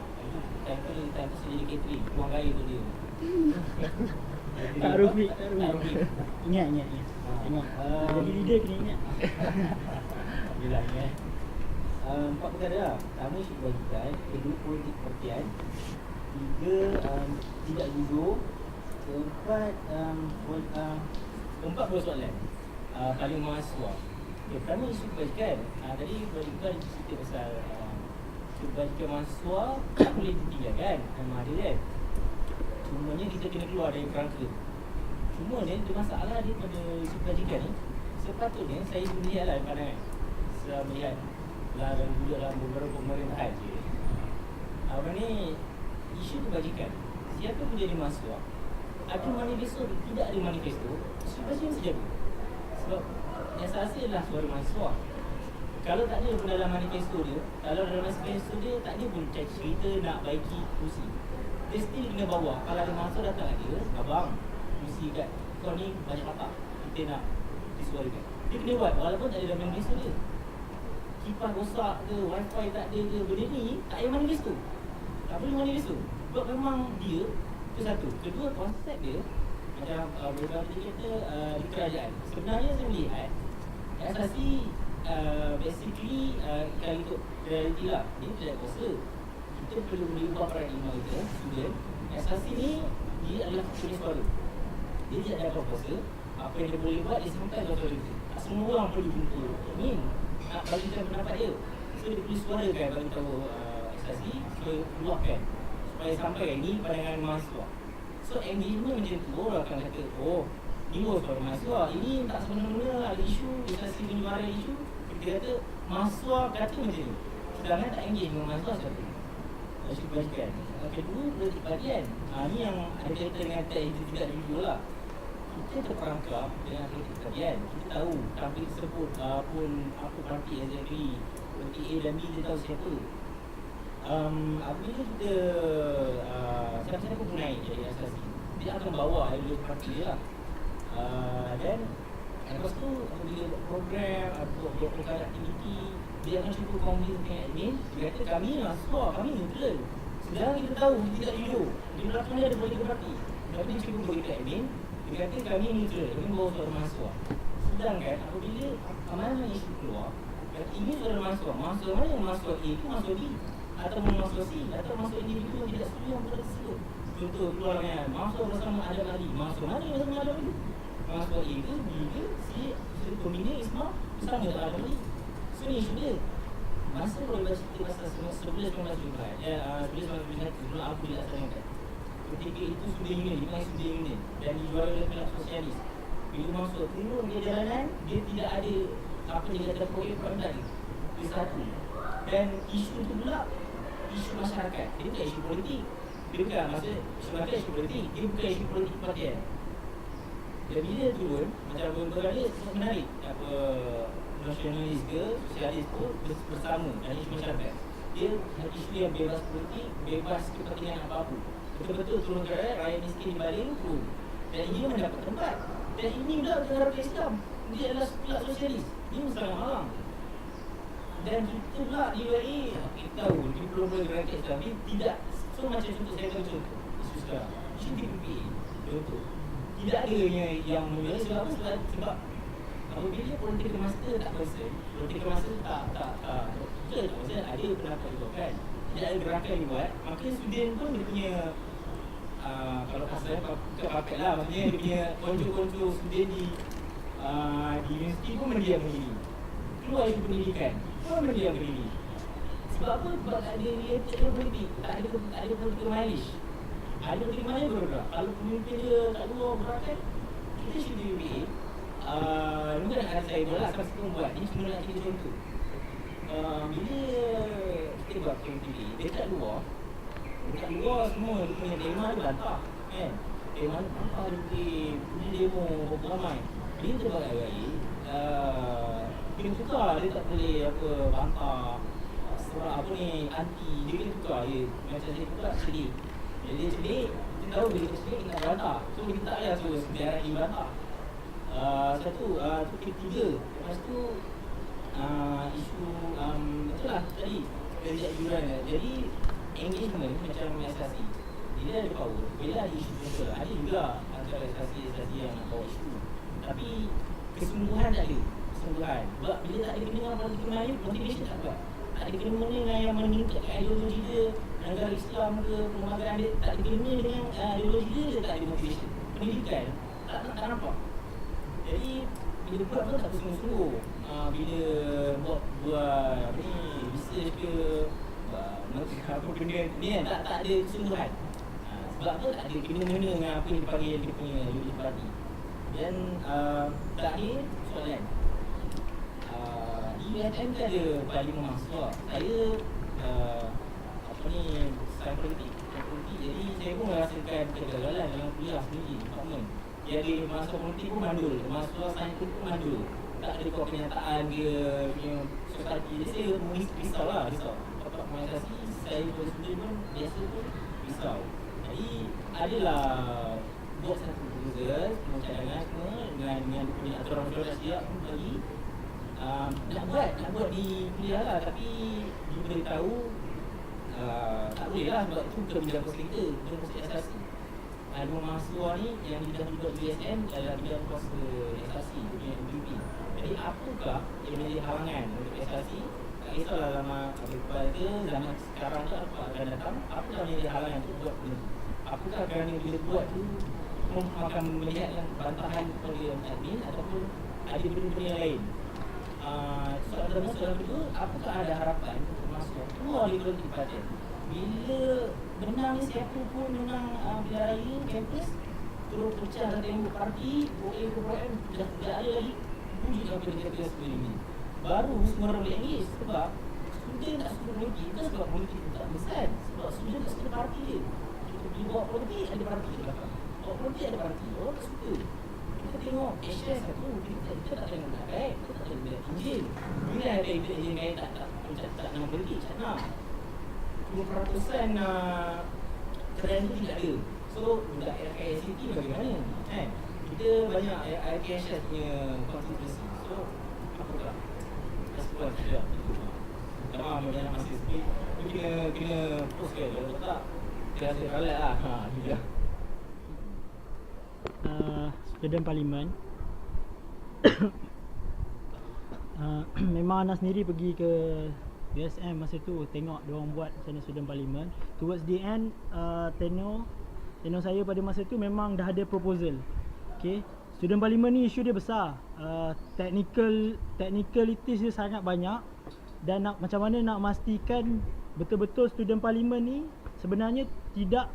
Time tu saya jadi catering, buang gaya tu dia. Tak Rufi. Ingat. Jadi leader kena ingat. Alhamdulillah ingat. 4 perkara lah. Pertama, isu kebajikan. Kedua, politik kepartian. 3, tidak gugur. Keempat dua soalan. Paling mahasiswa. Pertama, isu kebajikan. Tadi kebajikan cerita pasal kebajikan mahasiswa tak boleh ditinggalkan. Ada kan? Cumanya kita kena keluar dari kerangka. Cuma ni masalah dia pada isu kebajikan ni, sepatutnya saya melihat lah pandangan. Saya melihat dalam beberapa pemerintahan je, apa ni, isu kebajikan, siapa pun jadi mahasiswa, ada manifesto, tidak ada manifesto, isu kebajikan sejaga. Sebab yang asal adalah suara mahasiswa. Kalau tak ada pun dalam manifesto dia, kalau dalam manifesto dia tak ada pun cerita nak baiki kursi. Dia still kena bawa. Kalau ada masa datang kat dia, abang, kursi kat kau ni banyak apa? Kita nak disuarakan. Dia kena buat walaupun tak ada dalam manifesto dia. Kipas rosak ke, wifi tak ada ke, benda ni tak payah manifesto. Tak boleh manifesto. Sebab memang dia, itu satu. Kedua, konsep dia macam beberapa dia kata di kerajaan. Sebenarnya saya melihat asasi basically kalau ikut reality lah, dia tidak kuasa. Kita perlu mengubah paradigma kita, student. Asasi ni dia adalah punya suara. Dia tidak ada kuasa. Apa yang dia boleh buat, dia sampai ke suara kita. Tak semua orang perlu jumpa Amin nak bagikan pendapat dia. So dia perlu suarakan, bagi tahu asasi supaya keluarkan, supaya sampai ini pandangan mahasiswa. So engagement macam tu, orang akan kata, oh ni suara mahasiswa, ini tak semena-mena ada isu, asasi penyebaran isu. Kita kata mahasiswa kata macam ni, sedangkan tak engage dengan mahasiswa satu. Isu kebajikan. Kedua, politik bagian. Ni yang ada kaitan dengan teks itu tidak individu lah. Kita terperangkap dengan politik bagian. Kita tahu tanpa disebut pun apa parti exactly, politik A dan B, kita tahu siapa. Apabila kita siapa-siapa pun naik jadi asasi, dia akan bawa ideologi parti dia lah. Dan lepas tu apabila buat program atau buat program aktiviti, dia akan cuba komunikasi dengan admin. Dia kata kami mahasiswa, kami neutral. Sedangkan kita tahu dia tidak jujur. Di belakang dia ada politik parti. Tapi dia cuba bagi kat admin, dia kata kami neutral, kami bawa suara mahasiswa. Sedangkan apabila mana isu keluar, ini suara mahasiswa. Mahasiswa mana yang mahasiswa A itu mahasiswa B, atau mahasiswa C, atau mahasiswa individu yang tidak setuju yang perkara tersebut. Contoh keluarnya mahasiswa bersama Adam Ali. Mahasiswa mana yang bersama Adam Ali? Mahasiswa A itu, B itu, C, pemilih Isma bersama dengan Adam Ali. So ni isu dia. Masa kalau baca cerita pasal 11-19 11-19 aku dilaksanakan. Ketika itu student union, dipanggil student union dan dijual oleh pihak sosialis. Bila masuk turun dia jalanan, dia tidak ada apa yang dia kata proyek perantai. Itu satu. Dan isu itu pula isu masyarakat. Dia bukan isu politik. Dia bukan, maksud isu masyarakat isu politik. Dia bukan isu politik partian. Dan bila turun, macam berada menarik apa nasionalis ke, sosialis pun bersama dan isu masyarakat. Dia isu yang bebas politik, bebas kepentingan apa-apa. Betul-betul turun ke rakyat miskin di Bali turun. Dan ia mendapat tempat. Dan ini pula negara Islam. Dia adalah pihak sosialis. Ini sangat malang. Dan kita pula di UAE, kita tahu di program rakyat Islam ni tidak. So macam contoh saya akan contoh isu sekarang, isu TPPA contoh. Tidak ada yang membela sebab apa? Sebab apabila political master tak concern, political master tak betul tak concern, ada pendapat itu kan, tidak ada gerakan dibuat, maka student pun dia punya kalau pasal pakai lah, maksudnya dia punya konco-konco student di universiti pun mendiam diri, keluar dari pendidikan pun mendiam diri. Sebab apa? Sebab tak ada related dengan politik, tak ada political mileage. Ada politik mana bergerak. Kalau pemimpin dia tak keluar bergerak, kita should be UBA. Mungkin ada saya bola sampai kita buat ni cuma nak kita contoh. Bila kita buat PMPD, dekat luar semua dia punya tema dia bantah kan. Tema dia bantah dia demo ramai. Dia terbagai dia tukar, dia tak boleh apa bantah suara apa ni anti, dia kena tukar dia. Macam dia tukar sedih. Jadi dia sedih, dia tahu bila dia sedih dia nak bantah. So dia tak payah suruh sejarah dia bantah. Satu, ketiga, lepas tu isu betul lah tadi kerja yuran. Jadi engagement macam asasi dia ada power. Bila ada isu betul, ada juga antara asasi yang nak bawa isu, tapi kesungguhan tak ada. Kesungguhan sebab bila tak ada kena dengan politik Melayu, motivation tak ada. Tak ada kena dengan yang meningkatkan ideologi dia, negara Islam ke, perlembagaan dia, tak ada kena dengan ideologi dia tak ada motivation. Pendidikan tak nampak. Jadi bila buat pun tak bersungguh-sungguh. Bila buat ni research ke apa benda ni kan, tak ada kesungguhan. Sebab apa? Tak ada kena-mena dengan apa yang dipanggil dia punya ideologi parti. Dan terakhir soalan, di UiTM kan ada parlimen mahasiswa. Saya apa ni sains politik, jadi saya pun merasakan kegagalan dalam kuliah sendiri department. Jadi mahasiswa politik pun mandul, mahasiswa sains pun mandul. tak ada keluar kenyataan dia punya society. Jadi saya risau lah, risau. Dapat mengatasi saya pun student pun biasa pun risau. Jadi adalah buat satu proposal cadangan dengan punya aturan-aturan dah siap pun bagi nak buat di kuliah lah, tapi diberitahu tak boleh lah sebab tu bukan bidang kuasa kita, bidang kuasa asasi. Dua mahasiswa ni yang dah duduk di USN adalah bidang kuasa asasi punya MPP. Jadi apakah yang menjadi halangan untuk asasi? Tak kisahlah lama berubah ke zaman sekarang ke apa akan datang, apakah menjadi halangan untuk buat benda tu? Apakah kerana bila buat tu akan melihat yang bantahan oleh admin ataupun ada benda-benda lain? Soalan kedua, apakah ada harapan untuk masuk keluar di Kuala Tempatan? Bila menang siapa pun menang pilihan raya kampus, terus pecah tembok parti, OA dah tidak ada lagi wujud apa yang kita sebelum ini. Baru semua orang boleh engage sebab student tak suka politik, bukan sebab politik tu tak besar, sebab student tak suka parti dia. Kita pergi bawa politik, ada parti di belakang. Bawa politik ada parti, orang tak suka. Kita tengok Asia satu, kita tak tengok nak baik, kita tak tengok Injil. Bila ada Injil baik tak nama politik, tak nak. 50% trend tu tidak ada. So budak ICT bagaimana? Kita banyak IKS punya kontribusi. So apa tak? Respon tidak. Memang banyak masih sikit. Kena post ke? Kalau tak, kita rasa ralat lah. Dia. Student parlimen. Memang Anas sendiri pergi ke USM masa tu, tengok diorang buat macam mana student parlimen. Towards the end, tenure saya pada masa tu memang dah ada proposal. Okay, student parlimen ni isu dia besar, technicalities dia sangat banyak. Dan macam mana nak memastikan betul-betul student parlimen ni sebenarnya tidak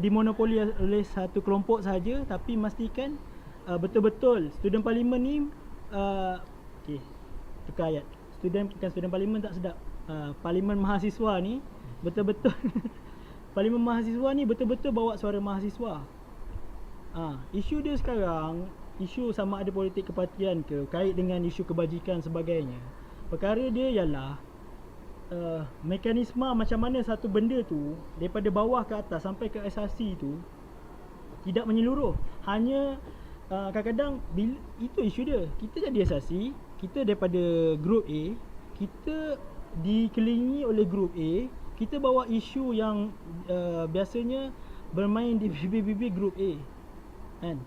dimonopoli oleh satu kelompok sahaja, tapi memastikan betul-betul student parlimen ni okay, tukar ayat. Student parlimen tak sedap. Parlimen mahasiswa ni betul-betul parlimen mahasiswa ni betul-betul bawa suara mahasiswa. Isu dia sekarang, isu sama ada politik kepartian ke, kait dengan isu kebajikan sebagainya. Perkara dia ialah mekanisme macam mana satu benda tu daripada bawah ke atas sampai ke asasi tu tidak menyeluruh. Hanya kadang-kadang itu isu dia. Kita jadi asasi, kita daripada group A, kita dikelilingi oleh group A, kita bawa isu yang biasanya bermain di bibir-bibir group A, kan?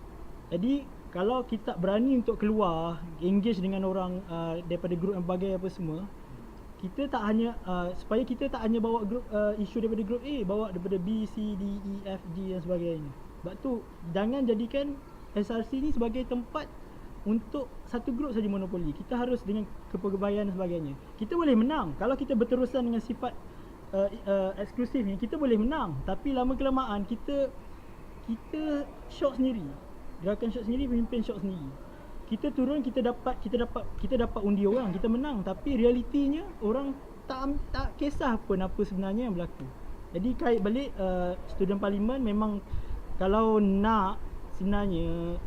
Jadi kalau kita berani untuk keluar, engage dengan orang daripada group yang bagai apa semua, kita tak hanya supaya kita tak hanya bawa group isu daripada group A, bawa daripada B, C, D, E, F, G dan sebagainya. Sebab tu jangan jadikan SRC ni sebagai tempat untuk satu grup saja monopoli. Kita harus dengan kepelbagaian dan sebagainya. Kita boleh menang kalau kita berterusan dengan sifat eksklusif ni, kita boleh menang. Tapi lama kelamaan kita shock sendiri. Gerakan shock sendiri, pemimpin shock sendiri. Kita turun, kita dapat undi orang, kita menang, tapi realitinya orang tak kisah pun apa sebenarnya yang berlaku. Jadi kait balik student parlimen memang kalau nak sebenarnya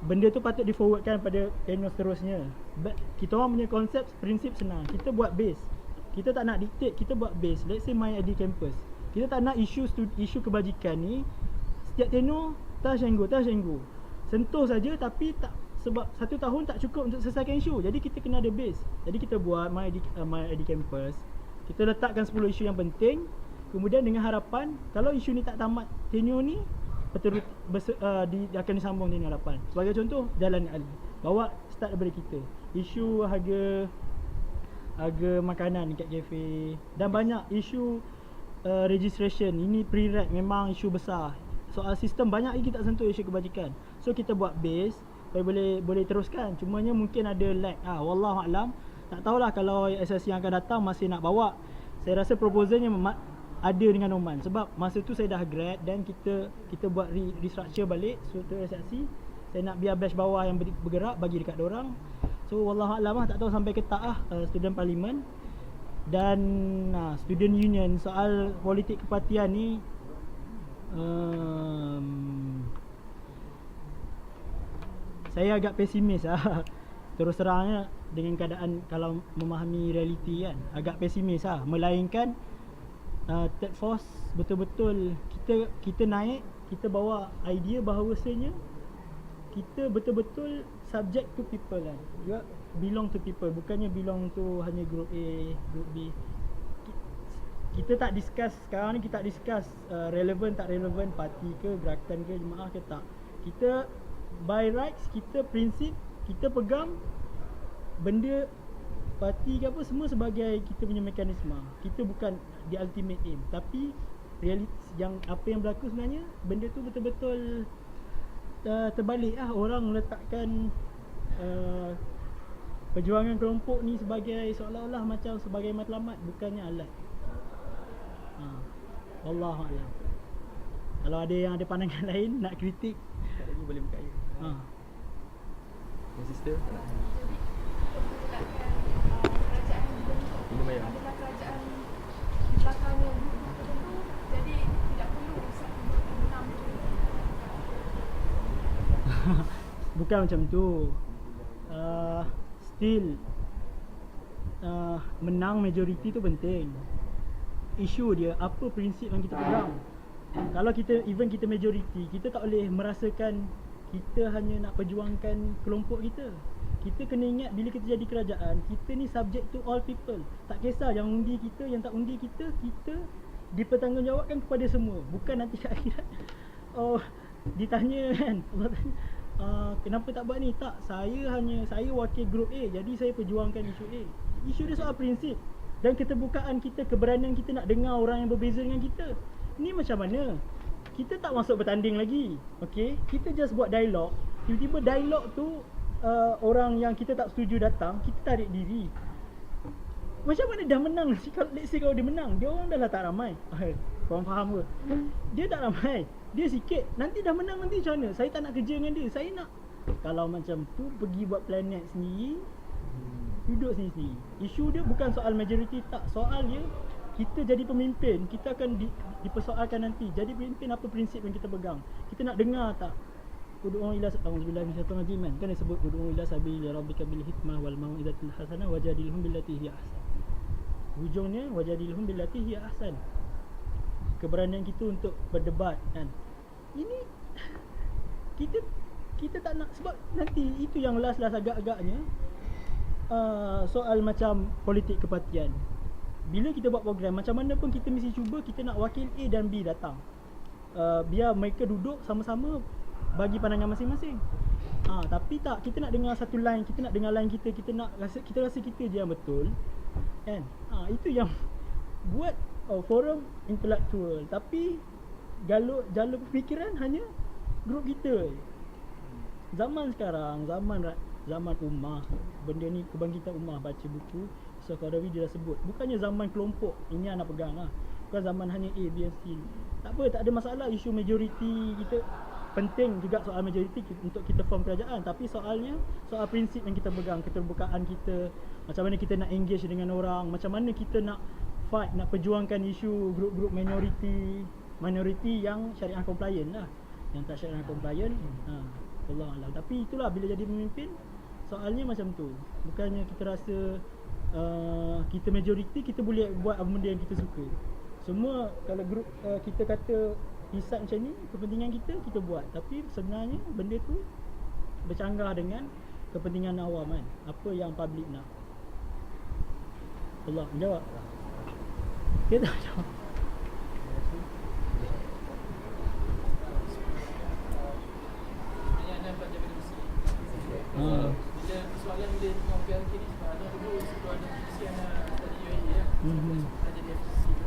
benda tu patut di-forwardkan pada tenure seterusnya. Kita orang punya konsep, prinsip senang. Kita buat base. Kita tak nak dictate, kita buat base. Let's say My ID Campus. Kita tak nak isu kebajikan ni setiap tenure touch and go. Sentuh saja, tapi tak, sebab 1 tahun tak cukup untuk selesaikan isu. Jadi kita kena ada base. Jadi kita buat My ID Campus. Kita letakkan 10 isu yang penting. Kemudian dengan harapan kalau isu ni tak tamat tenure ni, akan disambung dengan harapan. Sebagai contoh, Jalan Ali. Bawa start daripada kita. Isu harga makanan dekat kafe. Dan banyak isu registration. Ini pre-reg memang isu besar. Soal sistem banyak lagi tak sentuh isu kebajikan. So kita buat base supaya boleh teruskan. Cumanya mungkin ada lag. Wallahualam. Tak tahulah kalau SSC yang akan datang masih nak bawa. Saya rasa proposalnya ada dengan Oman. Sebab masa tu saya dah grad dan kita buat restructure balik struktur SSC. Saya nak biar batch bawah yang bergerak, bagi dekat diorang. So wallahualam tak tahu sampai ke tak student parlimen. Dan student union, soal politik kepartian ni saya agak pesimis lah. Terus terangnya dengan keadaan kalau memahami realiti kan, agak pesimis lah. Melainkan third force betul-betul kita naik, kita bawa idea bahawasanya kita betul-betul subject to people kan. Juga belong to people, bukannya belong to hanya group A, group B. Kita tak discuss sekarang ni, kita tak discuss relevan tak relevan, parti ke, gerakan ke, jemaah ke tak. Kita by rights, kita prinsip, kita pegang benda parti ke apa semua sebagai kita punya mekanisme. Kita bukan the ultimate aim, tapi realiti yang apa yang berlaku sebenarnya, benda tu betul-betul terbalik lah. Orang letakkan perjuangan kelompok ni sebagai seolah-olah macam sebagai matlamat, bukannya alat. Wallahualam. Kalau ada yang ada pandangan lain nak kritik, Tak lagi boleh buka air. Yang sister tak nak. Kerajaan dibentuk, Minum air. adalah kerajaan di belakangnya grup tertentu, jadi tidak perlu satu grup yang menang. bukan macam tu. Still menang majoriti tu penting. Isu dia apa prinsip yang kita pegang. Kalau kita even kita majoriti, kita tak boleh merasakan kita hanya nak perjuangkan kelompok kita. Kita kena ingat bila kita jadi kerajaan, kita ni subject to all people. Tak kisah yang undi kita, yang tak undi kita, kita dipertanggungjawabkan kepada semua. Bukan nanti kat akhirat ditanya kan, Allah tanya, kenapa tak buat ni? Tak, saya wakil grup A, jadi saya perjuangkan isu A. Isu dia soal prinsip dan keterbukaan kita, keberanian kita nak dengar orang yang berbeza dengan kita. Ni macam mana? Kita tak masuk bertanding lagi, okay? Kita just buat dialog. Tiba-tiba dialog tu orang yang kita tak setuju datang, kita tarik diri. Macam mana dah menang? Let's say kalau dia menang, dia orang dah lah tak ramai. Korang faham ke? Dia tak ramai, dia sikit. Nanti dah menang, nanti macam mana? Saya tak nak kerja dengan dia. Saya nak, kalau macam tu pergi buat planet sendiri, duduk sendiri-sendiri. Isu dia bukan soal majoriti, tak. Soal dia, kita jadi pemimpin, kita akan dipersoalkan nanti. Jadi pemimpin, apa prinsip yang kita pegang? Kita nak dengar tak? Ud'u ila a'udzubillahi minasyaitonir rajim. Kan dia sebut ud'u ila sabili rabbika bil hikmah wal mau'izatil hasanah wajadilhum billati hiya ahsan. Hujungnya wajadilhum billati hiya ahsan. Keberanian kita untuk berdebat kan. Ini kita tak nak, sebab nanti itu yang last agak-agaknya soal macam politik kepartian. Bila kita buat program, macam mana pun kita mesti cuba kita nak wakil A dan B datang. Biar mereka duduk sama-sama bagi pandangan masing-masing. Tapi tak, kita nak dengar satu line, kita nak dengar line kita rasa kita je yang betul. Kan? Itu yang buat forum intelektual, tapi jalur pemikiran hanya grup kita. Zaman sekarang, zaman ummah, benda ni kebangkitan ummah, baca buku Ustaz Qarawi dia dah sebut. Bukannya zaman kelompok, ini anak pegang lah. Bukan zaman hanya A, B, C. Tak apa, tak ada masalah isu majoriti kita. Penting juga soal majoriti untuk kita form kerajaan. Tapi soalnya, soal prinsip yang kita pegang, keterbukaan kita, macam mana kita nak engage dengan orang, macam mana kita nak fight, nak perjuangkan isu grup-grup minoriti yang syariah compliant lah. Yang tak syariah compliant, Wallahualam. Tapi itulah, bila jadi pemimpin, soalnya macam tu. Bukannya kita rasa kita majoriti, kita boleh buat apa benda yang kita suka. Semua kalau grup kita kata decide macam ni, kepentingan kita buat. Tapi sebenarnya benda tu bercanggah dengan kepentingan awam kan. Apa yang public nak. Allah menjawab. Kita tak jawab. Yang dapat daripada mesti. Bila soalan dia tengok PLK ni, sebab ada dulu sebelum ada kesian dari UAE ya. Ada di FCC tu.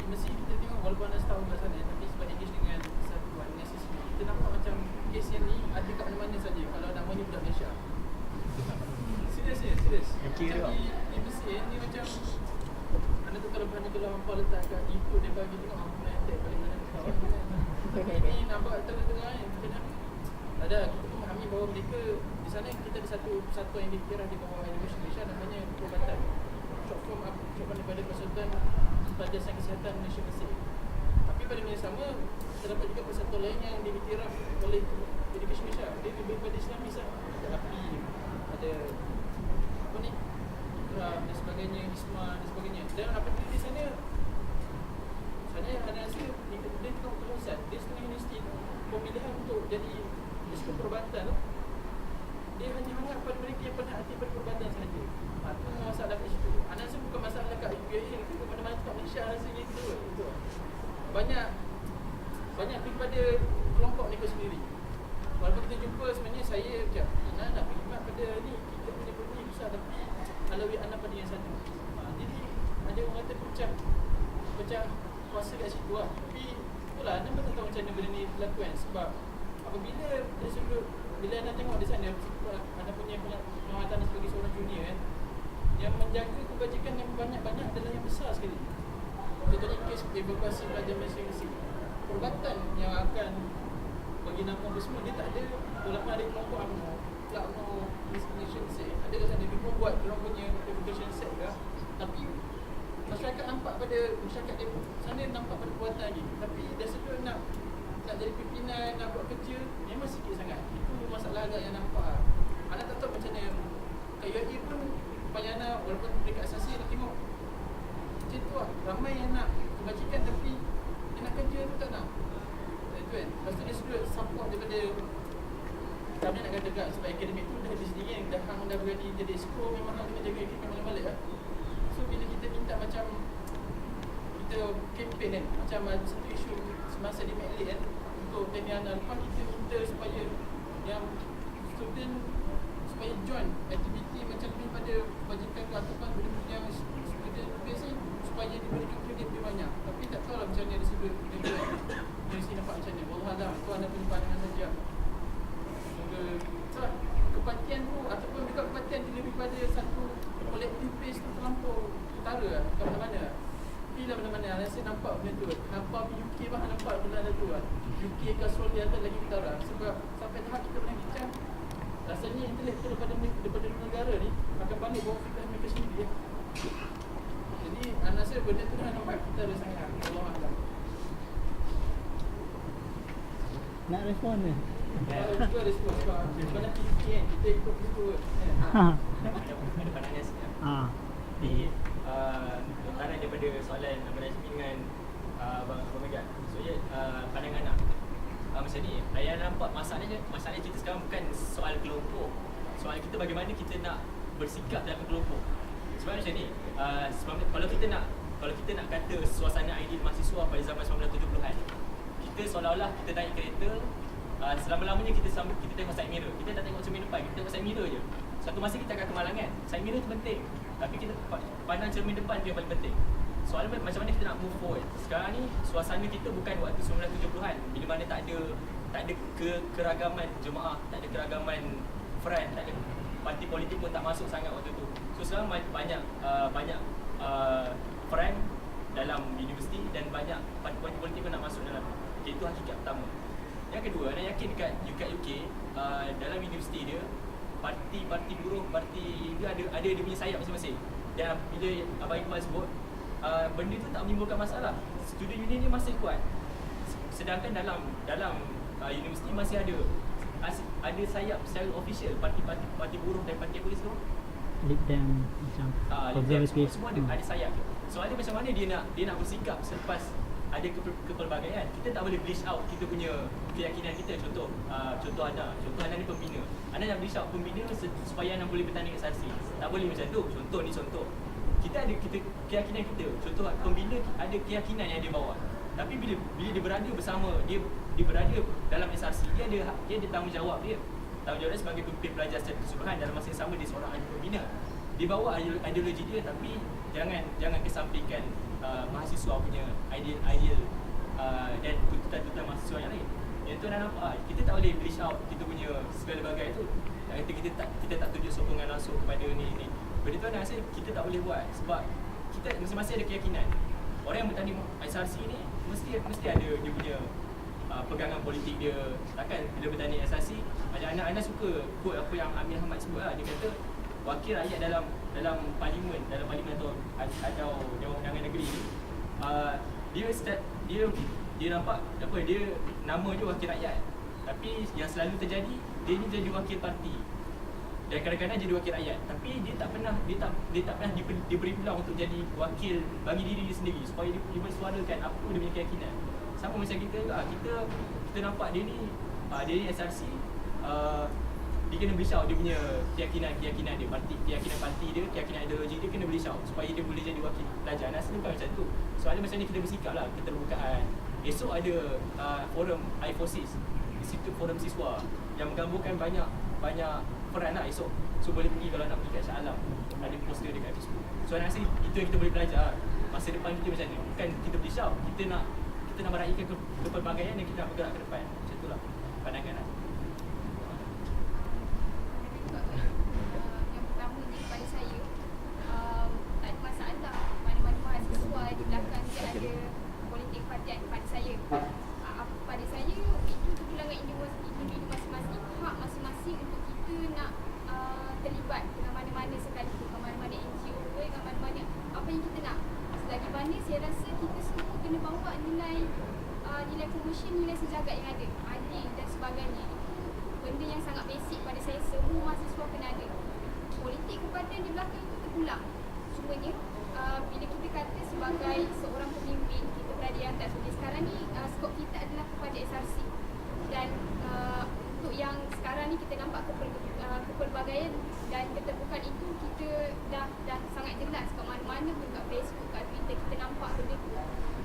Mesti kita tengok walaupun ada setahun kat sana, tapi sebab engage dengan persatuan, dengan sisi, kita nampak macam kes yang ni ada kat mana-mana saja. Kalau namanya budak Malaysia. Serius. Macam di Mesir ni macam anda tu kalau hampa letak kat YouTube dia bagi tengok hampa yang attack paling mana kawan kan. Ini nampak tengah-tengah ni kena ada, kita pun memahami bahawa mereka di sana kita ada satu persatuan yang dikira di bawah Indonesia Malaysia, namanya Perubatan. Short form daripada Persatuan Pelajaran Kesihatan Malaysia Mesir. Tapi pada masa sama terdapat juga persatuan lain yang diiktiraf oleh Education mish lah. Dia lebih pada Islamis lah. Ada api, ada apa ni, ikram dan sebagainya, isma dan sebagainya. Dan apa di sana ada hasil dia tengok keputusan. Dia setengah universiti pemilihan untuk jadi diskup perubatan tu. Dia hanya hangat pada mereka yang pernah aktif pada perubatan sahaja. Itu masalah kat situ. Anak saya bukan masalah kat UPAL ke mana-mana kat Malaysia rasa gitu. Banyak pergi pada kelompok mereka sendiri. Walaupun kita jumpa sebenarnya saya macam anak nak berkhidmat pada ni, kita punya benda besar tapi alawi anak pada yang sana. Jadi ada orang kata pecah kuasa kat situ lah. Tapi itulah anak pun tak tahu macam mana benda ni berlaku kan. Sebab apabila dari sudut bila anda tengok di sana anda punya pengamatan sebagai seorang junior kan, yang menjaga kebajikan yang banyak-banyak adalah yang besar sekali. Contohnya kes evakuasi pelajar masing-masing. Perubatan yang akan bagi nama apa semua, dia tak ada ulama ada kelompok UMNO, UMNO Nation Set. Ada kat sana, dia pun buat diorang punya evacuation set ke. Tapi masyarakat nampak pada masyarakat di sana nampak pada perbuatan lagi. Tapi dah sudut nak jadi pimpinan, nak buat kerja, memang sikit sangat. Itu masalah agak yang nampak. Anak tak tahu macam mana. Kat UAE pun payana walaupun dekat asasi nak tengok macam tu lah. Ramai yang nak kebajikan tapi dia nak kerja tu tak nak. Itu kan. Lepas tu dia sudut support daripada kami nak kata dekat sebab akademik tu dah habis sendiri yang dah hang dah berani jadi exco memang hang kena jaga akademik balik lah. So bila kita minta macam kita campaign kan, macam satu isu semasa di Medley kan, untuk Daniel Alpan kita minta supaya yang student supaya join aktiviti macam lebih pada kebajikan ke ataupun benda-benda yang student base ni supaya diberikan kredit lebih banyak. Tapi tak tahu lah macam mana dari sudut dari sini nampak macam mana. Wallahualam, itu anda punya pandangan saja. Semoga sebab kepatian tu ataupun juga kepatian dia lebih pada satu collective base tu terlampau utara lah, kat mana-mana. Tapi lah mana-mana, saya nampak benda tu. Nampak UK pun nampak benda tu lah. UK ke Australia atau lagi utara. Sebab sampai tahap kita pernah bincang, rasanya intelektual daripada negara ni akan balik bawa fikiran mereka sendiri ya. Jadi anak saya benda tu dah nampak kita ada sangat. Allahuakbar. Nak respon ni? Itu ada semua sebab sebenarnya PK kan, kita ikut itu Ada pandangan sikit. Jadi tarik daripada soalan Abang Nazmi dengan Abang Megat. So pandangan anak macam ni, saya nampak masalahnya kita sekarang bukan soal kelompok. Soal kita bagaimana kita nak bersikap dalam kelompok. Sebab macam ni, kalau kita nak kata suasana ideal mahasiswa pada zaman 1970-an, kita seolah-olah kita naik kereta, selama-lamanya kita tengok side mirror. Kita tak tengok cermin depan, kita tengok side mirror je. Satu masa kita akan kemalangan. Side mirror tu penting, tapi kita pandang cermin depan tu yang paling penting. Soalan macam mana kita nak move forward. Sekarang ni suasana kita bukan waktu 1970-an, bila mana tak ada keragaman jemaah, tak ada keragaman front, tak ada parti politik pun tak masuk sangat waktu tu. So sekarang banyak front dalam universiti dan banyak parti politik pun nak masuk dalam. Okay, itu hakikat pertama. Yang kedua, anda yakin dekat UK dalam universiti dia, parti buruh, parti dia ada dia punya sayap masing-masing. Dan bila Abang Iqbal sebut, benda tu tak menimbulkan masalah. Student union ni masih kuat. Sedangkan dalam universiti masih ada sayap secara official parti buruh dan parti polis tu. Libdem macam konservatif. Semua ada sayap. Soalnya macam mana dia nak bersikap selepas ada kepelbagaian. Kita tak boleh bleach out kita punya keyakinan kita. Contoh Ana ni pembina. Ana nak bleach out pembina supaya Ana boleh bertanding SRC. Tak boleh macam tu. Contoh. Kita ada keyakinan kita. Contoh pembina ada keyakinan yang dia bawa. Tapi bila dia berada bersama, dia berada dalam SRC, dia ada tanggungjawab dia. Tanggungjawab dia sebagai pemimpin pelajar secara keseluruhan, dalam masa yang sama dia seorang ahli pembina. Dia bawa ideologi dia, tapi jangan kesampingkan mahasiswa punya ideal dan tuntutan mahasiswa yang lain. Yang tu dah nampak, kita tak boleh bleach out kita punya segala bagai tu. Kita tak tunjuk sokongan langsung kepada ni. Benda tu rasa kita tak boleh buat sebab kita masing-masing ada keyakinan. Orang yang bertanding SRC ni mesti ada dia punya pegangan politik dia. Takkan bila bertanding SRC, macam anak-anak suka quote apa yang Amir Hamad sebut lah. Dia kata wakil rakyat dalam parlimen atau Dewan Undangan Negeri ni, dia nampak apa, dia nama je wakil rakyat, Tapi yang selalu terjadi, dia ni jadi wakil parti dan kadang-kadang jadi wakil rakyat, tapi dia tak pernah diberi peluang untuk jadi wakil bagi diri dia sendiri supaya dia bersuarakan apa dia punya keyakinan. Sama macam kita juga, kita nampak dia ni SRC, dia kena belisau dia punya keyakinan dia, keyakinan parti dia, keyakinan ideologi dia kena belisau supaya dia boleh jadi wakil pelajar. Nasib bukan macam tu. Soalnya macam ni kita bersikap lah, keterbukaan. Esok ada forum I4SIS, Institut Forum Siswa yang menggabungkan banyak peran lah esok. So boleh pergi kalau nak pergi kat Shah Alam, ada poster dekat Facebook. So rasa itu yang kita boleh belajar. Masa depan kita macam ni, bukan kita belisau, kita nak meraihkan kepelbagaian dan kita nak bergerak ke depan. Macam itulah pandangan lah. Yang pertama ni pada saya, tak ada masalah mana-mana mahasiswa di belakang dia ada politik partian pada saya. Pada saya itu kepulangan individu masing-masing, hak masing-masing untuk kita nak terlibat dengan mana-mana sekalipun, dengan mana-mana NGO ke, dengan mana-mana apa yang kita nak. Selagi mana saya rasa kita semua kena bawa nilai komersial, nilai sejagat yang ada, adil dan sebagainya. Itu benda yang sangat basic pada saya, semua mahasiswa kena ada. Politik kepartian di belakang itu terpulang. Cumanya bila kita kata sebagai seorang pemimpin, kita berada di atas. Jadi sekarang ni skop kita adalah kepada SRC. Dan untuk yang sekarang ni kita nampak kepelbagaian dan keterbukaan itu kita dah sangat jelas kat mana-mana pun, kat Facebook, kat Twitter kita nampak benda tu.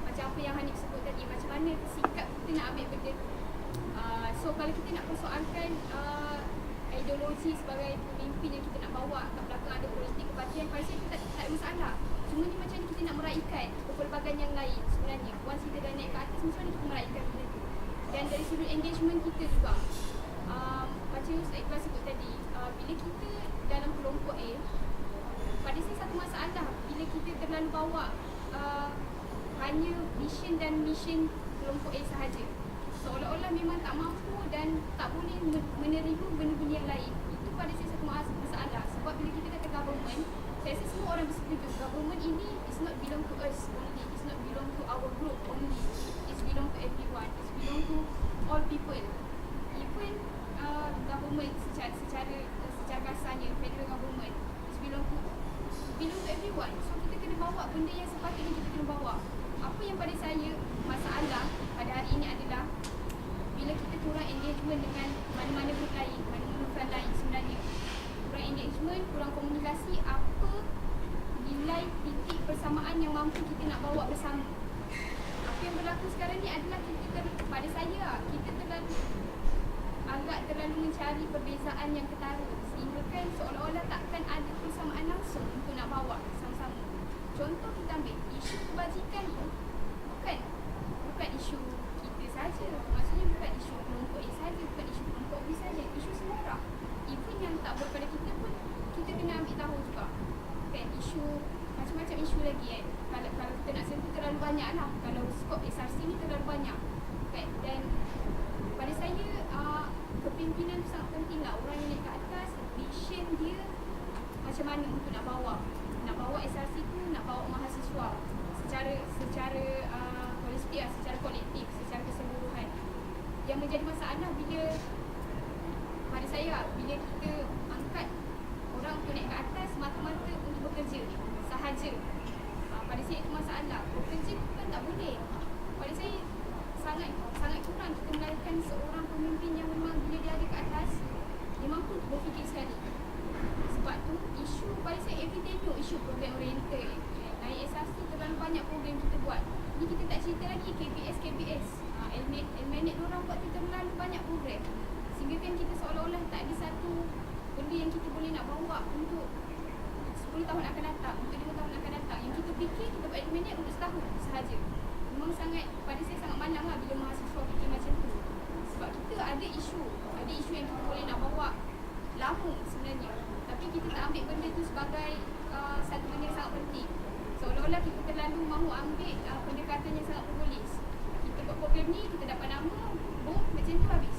Macam apa yang Hanif sebut tadi, macam mana sikap kita nak ambil benda tu. So kalau kita nak persoalkan ideologi sebagai pemimpin yang kita nak bawa kat belakang ada politik kepartian, pada saya kita tak ada masalah. Cuma ni macam ni kita nak meraihkan kepelbagaian yang lain sebenarnya. Once kita dah naik ke atas, macam mana kita meraihkan benda tu. Dan dari sudut engagement kita juga, macam Ustaz Iqbal sebut tadi, bila kita dalam kelompok A, pada saya satu masalah bila kita terlalu bawa hanya vision dan mission kelompok A sahaja. Seolah-olah memang tak mampu dan tak boleh menerima benda-benda yang lain. Itu pada saya satu masalah. Sebab bila kita kata government, saya rasa semua orang bersetuju government ini is not belong to us only, it's not belong to our group only, it's belong to everyone, it's belong to all people. Even government secara kasarnya, federal government, it's belong to everyone. So kita kena bawa benda yang sepatutnya kita kena bawa. Apa yang pada saya masalah pada hari ini adalah bila kita kurang engagement dengan mana-mana group lain, mana-mana front lain sebenarnya. Kurang engagement, kurang komunikasi, apa nilai titik persamaan yang mampu kita nak bawa bersama. Apa yang berlaku sekarang ni adalah pada saya, kita terlalu mencari perbezaan yang ketara, sehingga kan seolah-olah takkan ada persamaan langsung untuk nak bawa sama-sama. Contoh kita ambil isu kebajikan pun bukan isu kita saja, maksudnya bukan isu kelompok A saja, bukan isu kelompok B saja, isu semua orang. Even yang tak berpada kita pun kita kena ambil tahu juga kan, isu macam-macam isu lagi kalau kita nak sentuh terlalu banyak lah, kalau skop SRC ni terlalu banyak kan. Dan pada saya kepimpinan tu sangat penting lah. Orang yang naik ke atas, vision dia macam mana untuk nak bawa SRC tu, nak bawa mahasiswa secara holistik, secara kolektif, secara keseluruhan. Yang menjadi masalah bila pada saya, bila kita angkat orang untuk naik ke atas mata-mata untuk bekerja sahaja, pada saya itu masalah. Bekerja bukan tak boleh. Pada saya sangat kurang kita melahirkan seorang pemimpin yang memang bila dia ada ke atas, dia mampu berfikir sekali. Sebab tu isu pada saya everyday tu isu program oriented. Naik SRC terlalu banyak program kita buat. Ni kita tak cerita lagi KBS. Elmenet orang buat kita terlalu banyak program. Sehingga kan kita seolah-olah tak ada satu benda yang kita boleh nak bawa untuk 10 tahun akan datang, untuk 5 tahun akan datang. Yang kita fikir kita buat Elmenet untuk setahun sahaja. Memang pada saya sangat malang lah bila mahasiswa fikir macam tu. Sebab kita ada isu yang kita boleh nak bawa lama sebenarnya. Tapi kita tak ambil benda tu sebagai satu benda yang sangat penting. Seolah-olah kita terlalu mahu ambil pendekatan yang sangat populis. Kita buat program ni, kita dapat nama, boom, macam tu habis.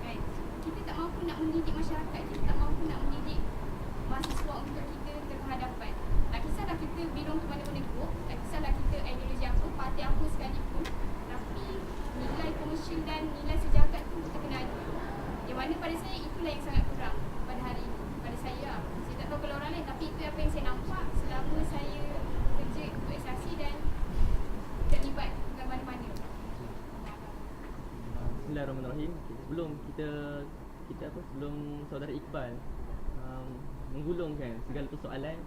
Right? Kita tak mampu nak mendidik masyarakat, kita tak mampu nak mendidik mahasiswa untuk kita terhadapan. Tak kisahlah kita belong ke mana-mana group, tak kisahlah kita ideologi apa, parti apa sekalipun, tapi nilai komersial dan nilai sejagat tu kita kena ada. Tapi itu apa yang saya nampak selama saya kerja untuk SRC dan terlibat dengan mana-mana. Bismillahirrahmanirrahim. Sebelum sebelum saudara Iqbal menggulungkan segala persoalan,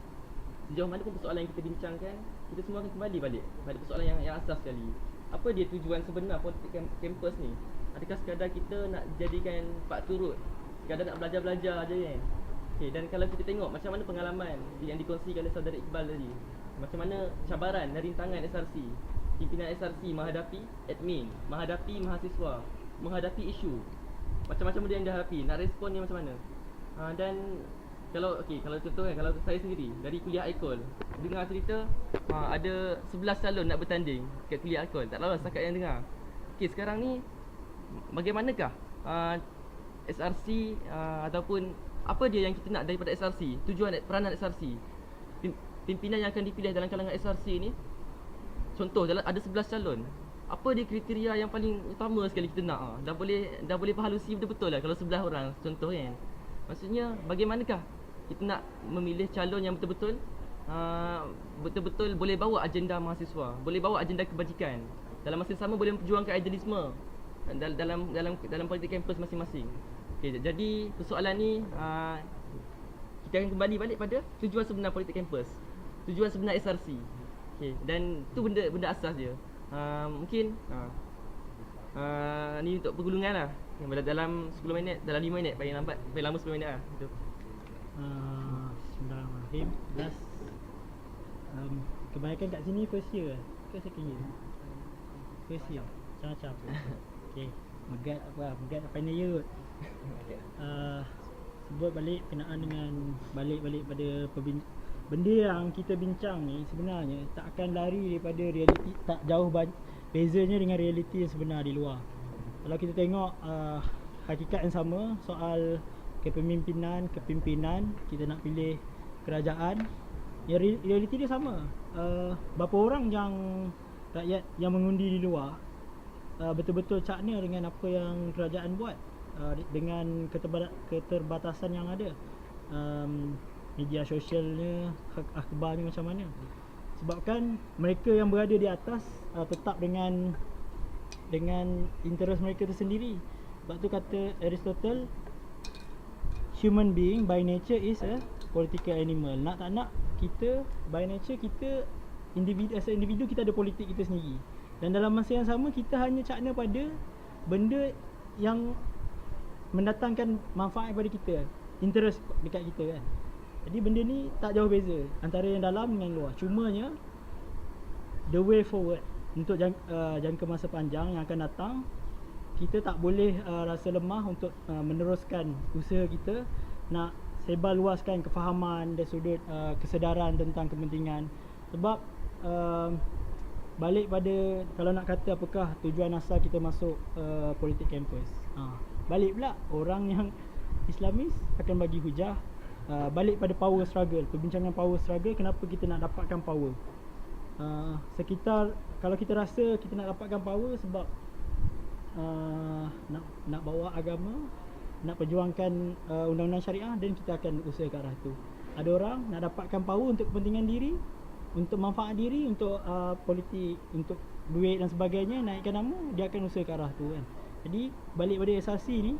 sejauh mana pun persoalan yang kita bincangkan, kita semua akan kembali balik pada persoalan yang asas sekali. Apa dia tujuan sebenar politik kampus ni? Adakah sekadar kita nak jadikan pak turut, sekadar nak belajar-belajar aja kan? Okay, dan kalau kita tengok macam mana pengalaman yang dikongsikan oleh saudara Iqbal tadi, macam mana cabaran dan rintangan SRC, pimpinan SRC menghadapi admin, menghadapi mahasiswa, menghadapi isu, macam-macam benda yang dihadapi, nak respon ni macam mana. Dan kalau contoh kan, kalau saya sendiri dari kuliah Aikol dengar cerita ada 11 calon nak bertanding kat kuliah Aikol, tak lolos setakat yang dengar. Okey, sekarang ni bagaimanakah SRC ataupun apa dia yang kita nak daripada SRC, tujuan peranan SRC, pimpinan yang akan dipilih dalam kalangan SRC ni. Contoh ada 11 calon, apa dia kriteria yang paling utama sekali kita nak? Dah boleh berhalusi betul-betul lah kalau 11 orang contoh kan. Maksudnya bagaimanakah kita nak memilih calon yang betul-betul betul-betul boleh bawa agenda mahasiswa, boleh bawa agenda kebajikan, dalam masa yang sama boleh memperjuangkan idealisme dalam politik kampus masing-masing. Okay, jadi persoalan ni kita akan kembali balik pada tujuan sebenar politik kampus, tujuan sebenar SRC. Okay, dan tu benda asas dia. Mungkin ni untuk pergulungan lah. Dalam 10 minit, dalam 5 minit paling lambat, paling lama 10 minit lah. Itu. Bismillahirrahmanirrahim. Last kebanyakan kat sini first year ke second year? First year. Macam-macam. Okay, megat final year kot. Sebut balik kenaan dengan balik pada benda yang kita bincang ni sebenarnya tak akan lari daripada realiti, tak jauh bezanya dengan realiti yang sebenar di luar. Kalau kita tengok hakikat yang sama soal kepimpinan, kita nak pilih kerajaan, ya realiti dia sama. Berapa orang yang rakyat yang mengundi di luar betul-betul cakna dengan apa yang kerajaan buat, dengan keterbatasan yang ada, media sosialnya, akhbarnya macam mana. Sebabkan mereka yang berada di atas tetap dengan interest mereka tersendiri. Sebab tu kata Aristotle, human being by nature is a political animal. Nak tak nak, kita by nature kita as a individu kita ada politik kita sendiri. Dan dalam masa yang sama kita hanya cakna pada benda yang mendatangkan manfaat kepada kita, interest dekat kita kan. Jadi benda ni tak jauh beza antara yang dalam dengan luar. Cumanya the way forward untuk jangka masa panjang yang akan datang, kita tak boleh rasa lemah untuk meneruskan usaha kita nak sebar luaskan kefahaman dan sudut kesedaran tentang kepentingan. Sebab balik pada, kalau nak kata apakah tujuan asal kita masuk politik kampus, balik pula orang yang Islamis akan bagi hujah. Balik pada power struggle, perbincangan power struggle, kenapa kita nak dapatkan power. Sekitar, kalau kita rasa kita nak dapatkan power sebab nak bawa agama, nak perjuangkan undang-undang syariah, dan kita akan usaha ke arah tu. Ada orang nak dapatkan power untuk kepentingan diri, untuk manfaat diri, untuk politik, untuk duit dan sebagainya, naikkan nama, dia akan usaha ke arah tu kan. Jadi balik pada SRC ni,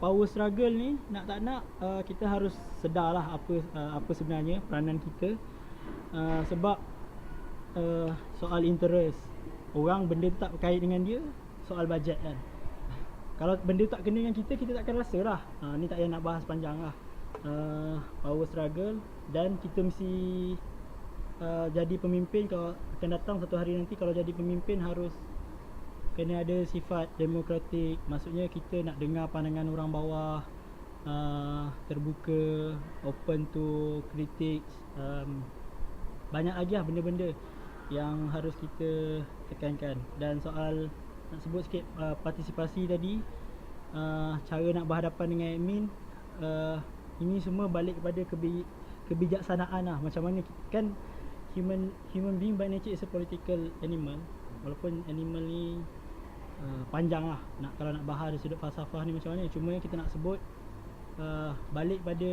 power struggle ni nak tak nak kita harus sedarlah apa sebenarnya peranan kita. Sebab soal interest orang, benda tak berkait dengan dia, soal bajet kan. Kalau benda tak kena dengan kita, kita takkan rasa lah. Ni tak payah nak bahas panjang lah. Power struggle, dan kita mesti jadi pemimpin. Kalau akan datang satu hari nanti, kalau jadi pemimpin harus kena ada sifat demokratik. Maksudnya kita nak dengar pandangan orang bawah, terbuka, open to critics. Banyak lagi lah benda-benda yang harus kita tekankan. Dan soal, nak sebut sikit partisipasi tadi, cara nak berhadapan dengan admin, ini semua balik kepada kebijaksanaan lah. Macam mana kan human being by nature is a political animal. Walaupun animal ni panjang lah, kalau nak bahas dari sudut falsafah ni macam mana. Cuma kita nak sebut balik pada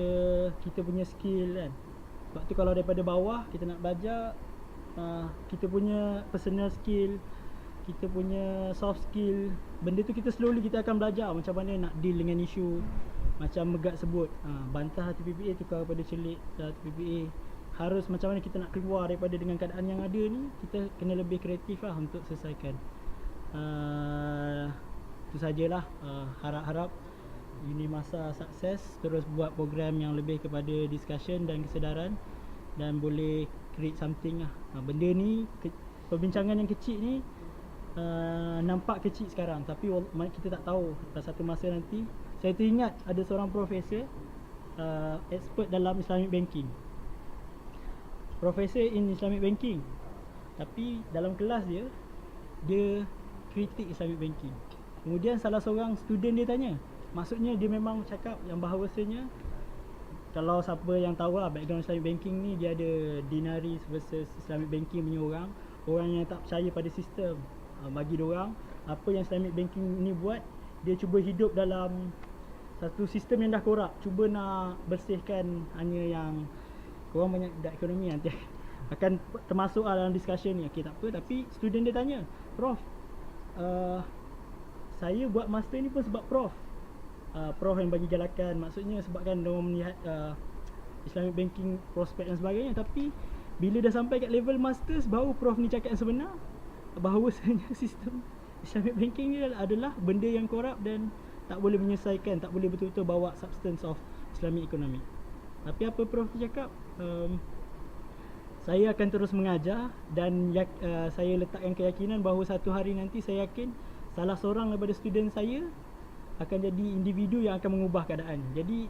kita punya skill kan. Sebab tu kalau daripada bawah kita nak belajar, kita punya personal skill, kita punya soft skill, benda tu kita slowly kita akan belajar macam mana nak deal dengan isu. Macam Megat sebut, bantah TPPA tukar kepada celik TPPA. Harus macam mana kita nak keluar daripada dengan keadaan yang ada ni, kita kena lebih kreatif lah untuk selesaikan. Itu sajalah. Harap-harap Unimasa sukses, terus buat program yang lebih kepada discussion dan kesedaran, dan boleh create something lah. Benda ni, perbincangan yang kecil ni nampak kecil sekarang, tapi kita tak tahu satu masa nanti. Saya teringat ada seorang profesor expert dalam Islamic banking, profesor in Islamic banking, tapi dalam kelas dia kritik Islamic banking. Kemudian salah seorang student dia tanya, maksudnya dia memang cakap yang bahawasanya, kalau siapa yang tahu lah background Islamic banking ni, dia ada dinaris versus Islamic banking punya orang yang tak percaya pada sistem. Bagi diorang, apa yang Islamic banking ni buat, dia cuba hidup dalam satu sistem yang dah korup, cuba nak bersihkan. Hanya yang korang banyak budak ekonomi nanti akan termasuk dalam discussion ni. Okay, tak apa, tapi student dia tanya, Prof, saya buat master ni pun sebab Prof. Prof yang bagi galakan, maksudnya sebabkan diorang melihat Islamic banking prospek dan sebagainya. Tapi bila dah sampai kat level masters, baru Prof ni cakap yang sebenar, bahawasanya sistem Islamic banking ni adalah benda yang korup dan tak boleh menyelesaikan, tak boleh betul-betul bawa substance of Islamic economy. Tapi apa Prof cakap, saya akan terus mengajar dan saya letakkan keyakinan bahawa satu hari nanti saya yakin salah seorang daripada student saya akan jadi individu yang akan mengubah keadaan. Jadi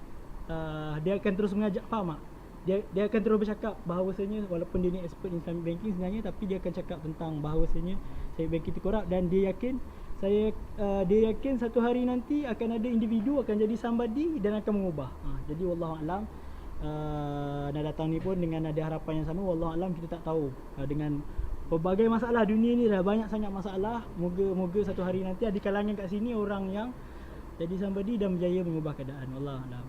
dia akan terus mengajak, faham tak? Dia akan terus bercakap bahawasanya walaupun dia ni expert in Islamic banking sebenarnya, tapi dia akan cakap tentang bahawasanya Islamic banking itu korup, dan dia yakin dia yakin satu hari nanti akan ada individu akan jadi somebody dan akan mengubah. Jadi wallahualam, nak datang ni pun dengan ada harapan yang sama. Wallahualam, kita tak tahu, dengan pelbagai masalah dunia ni dah banyak sangat masalah. Moga satu hari nanti ada kalangan kat sini orang yang jadi somebody dan berjaya mengubah keadaan. Wallahualam.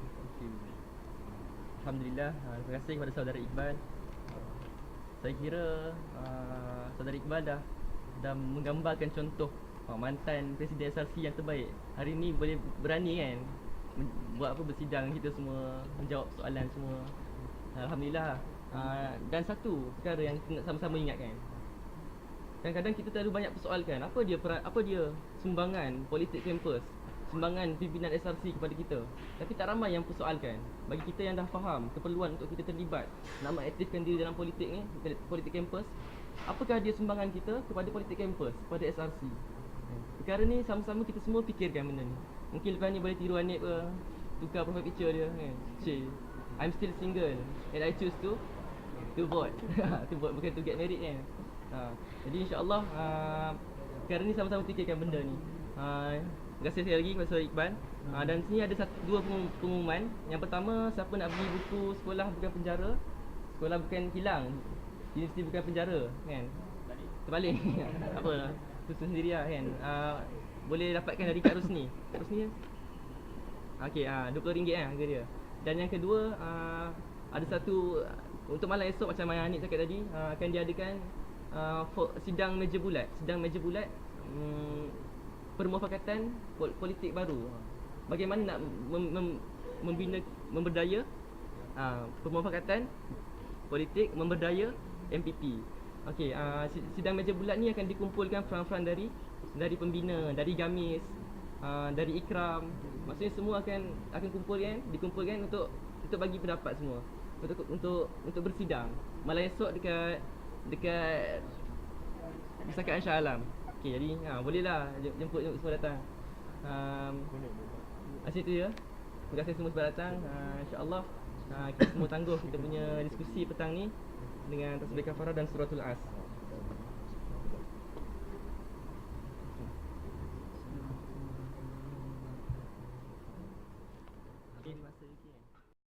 Alhamdulillah, terima kasih kepada saudara Iqbal. Saya kira saudara Iqbal dah menggambarkan contoh mantan Presiden SRC yang terbaik. Hari ni boleh berani kan buat bersidang kita semua, menjawab soalan semua. Alhamdulillah. Dan satu perkara yang kita nak sama-sama ingatkan, kadang-kadang kita terlalu banyak persoalkan apa dia sumbangan politik kampus, sumbangan pimpinan SRC kepada kita. Tapi tak ramai yang persoalkan. Bagi kita yang dah faham keperluan untuk kita terlibat, nak mengaktifkan diri dalam politik ni, politik kampus, apakah dia sumbangan kita kepada politik kampus, kepada SRC. Perkara ni sama-sama kita semua fikirkan benda ni. Mungkin lepas ni boleh tiru Anip ke, tukar profile picture dia kan. I'm still single and I choose to vote. To vote, bukan to get married kan. Jadi insya-Allah perkara ni sama-sama fikirkan benda ni. Terima kasih sekali lagi kepada Saudara Iqbal. Dan sini ada dua pengumuman. Yang pertama, siapa nak beli buku Sekolah Bukan Penjara, Sekolah Bukan Kilang, Universiti Bukan Penjara kan. Terbalik. Tak apa, susun sendiri lah kan. Boleh dapatkan dari Kak Rusni. Kak Rusni kan? Okey, RM20 harga dia. Dan yang kedua, ada satu untuk malam esok macam yang Anik cakap tadi, akan diadakan sidang meja bulat. Sidang meja bulat permufakatan politik baru. Bagaimana nak membina, memberdaya permufakatan politik, memberdaya MPP. Okey, sidang meja bulat ni akan dikumpulkan front-front dari pembina, dari Gamis, dari Ikram. Maksudnya semua akan dikumpulkan untuk bagi pendapat semua. Untuk bersidang malam esok dekat Pusaka Shah Alam. Okey, jadi bolehlah jemput semua datang. Asyik tu ya. Terima kasih semua sebab datang. InsyaAllah kita semua tangguh kita punya diskusi petang ni dengan tasbih kafarah dan suratul as.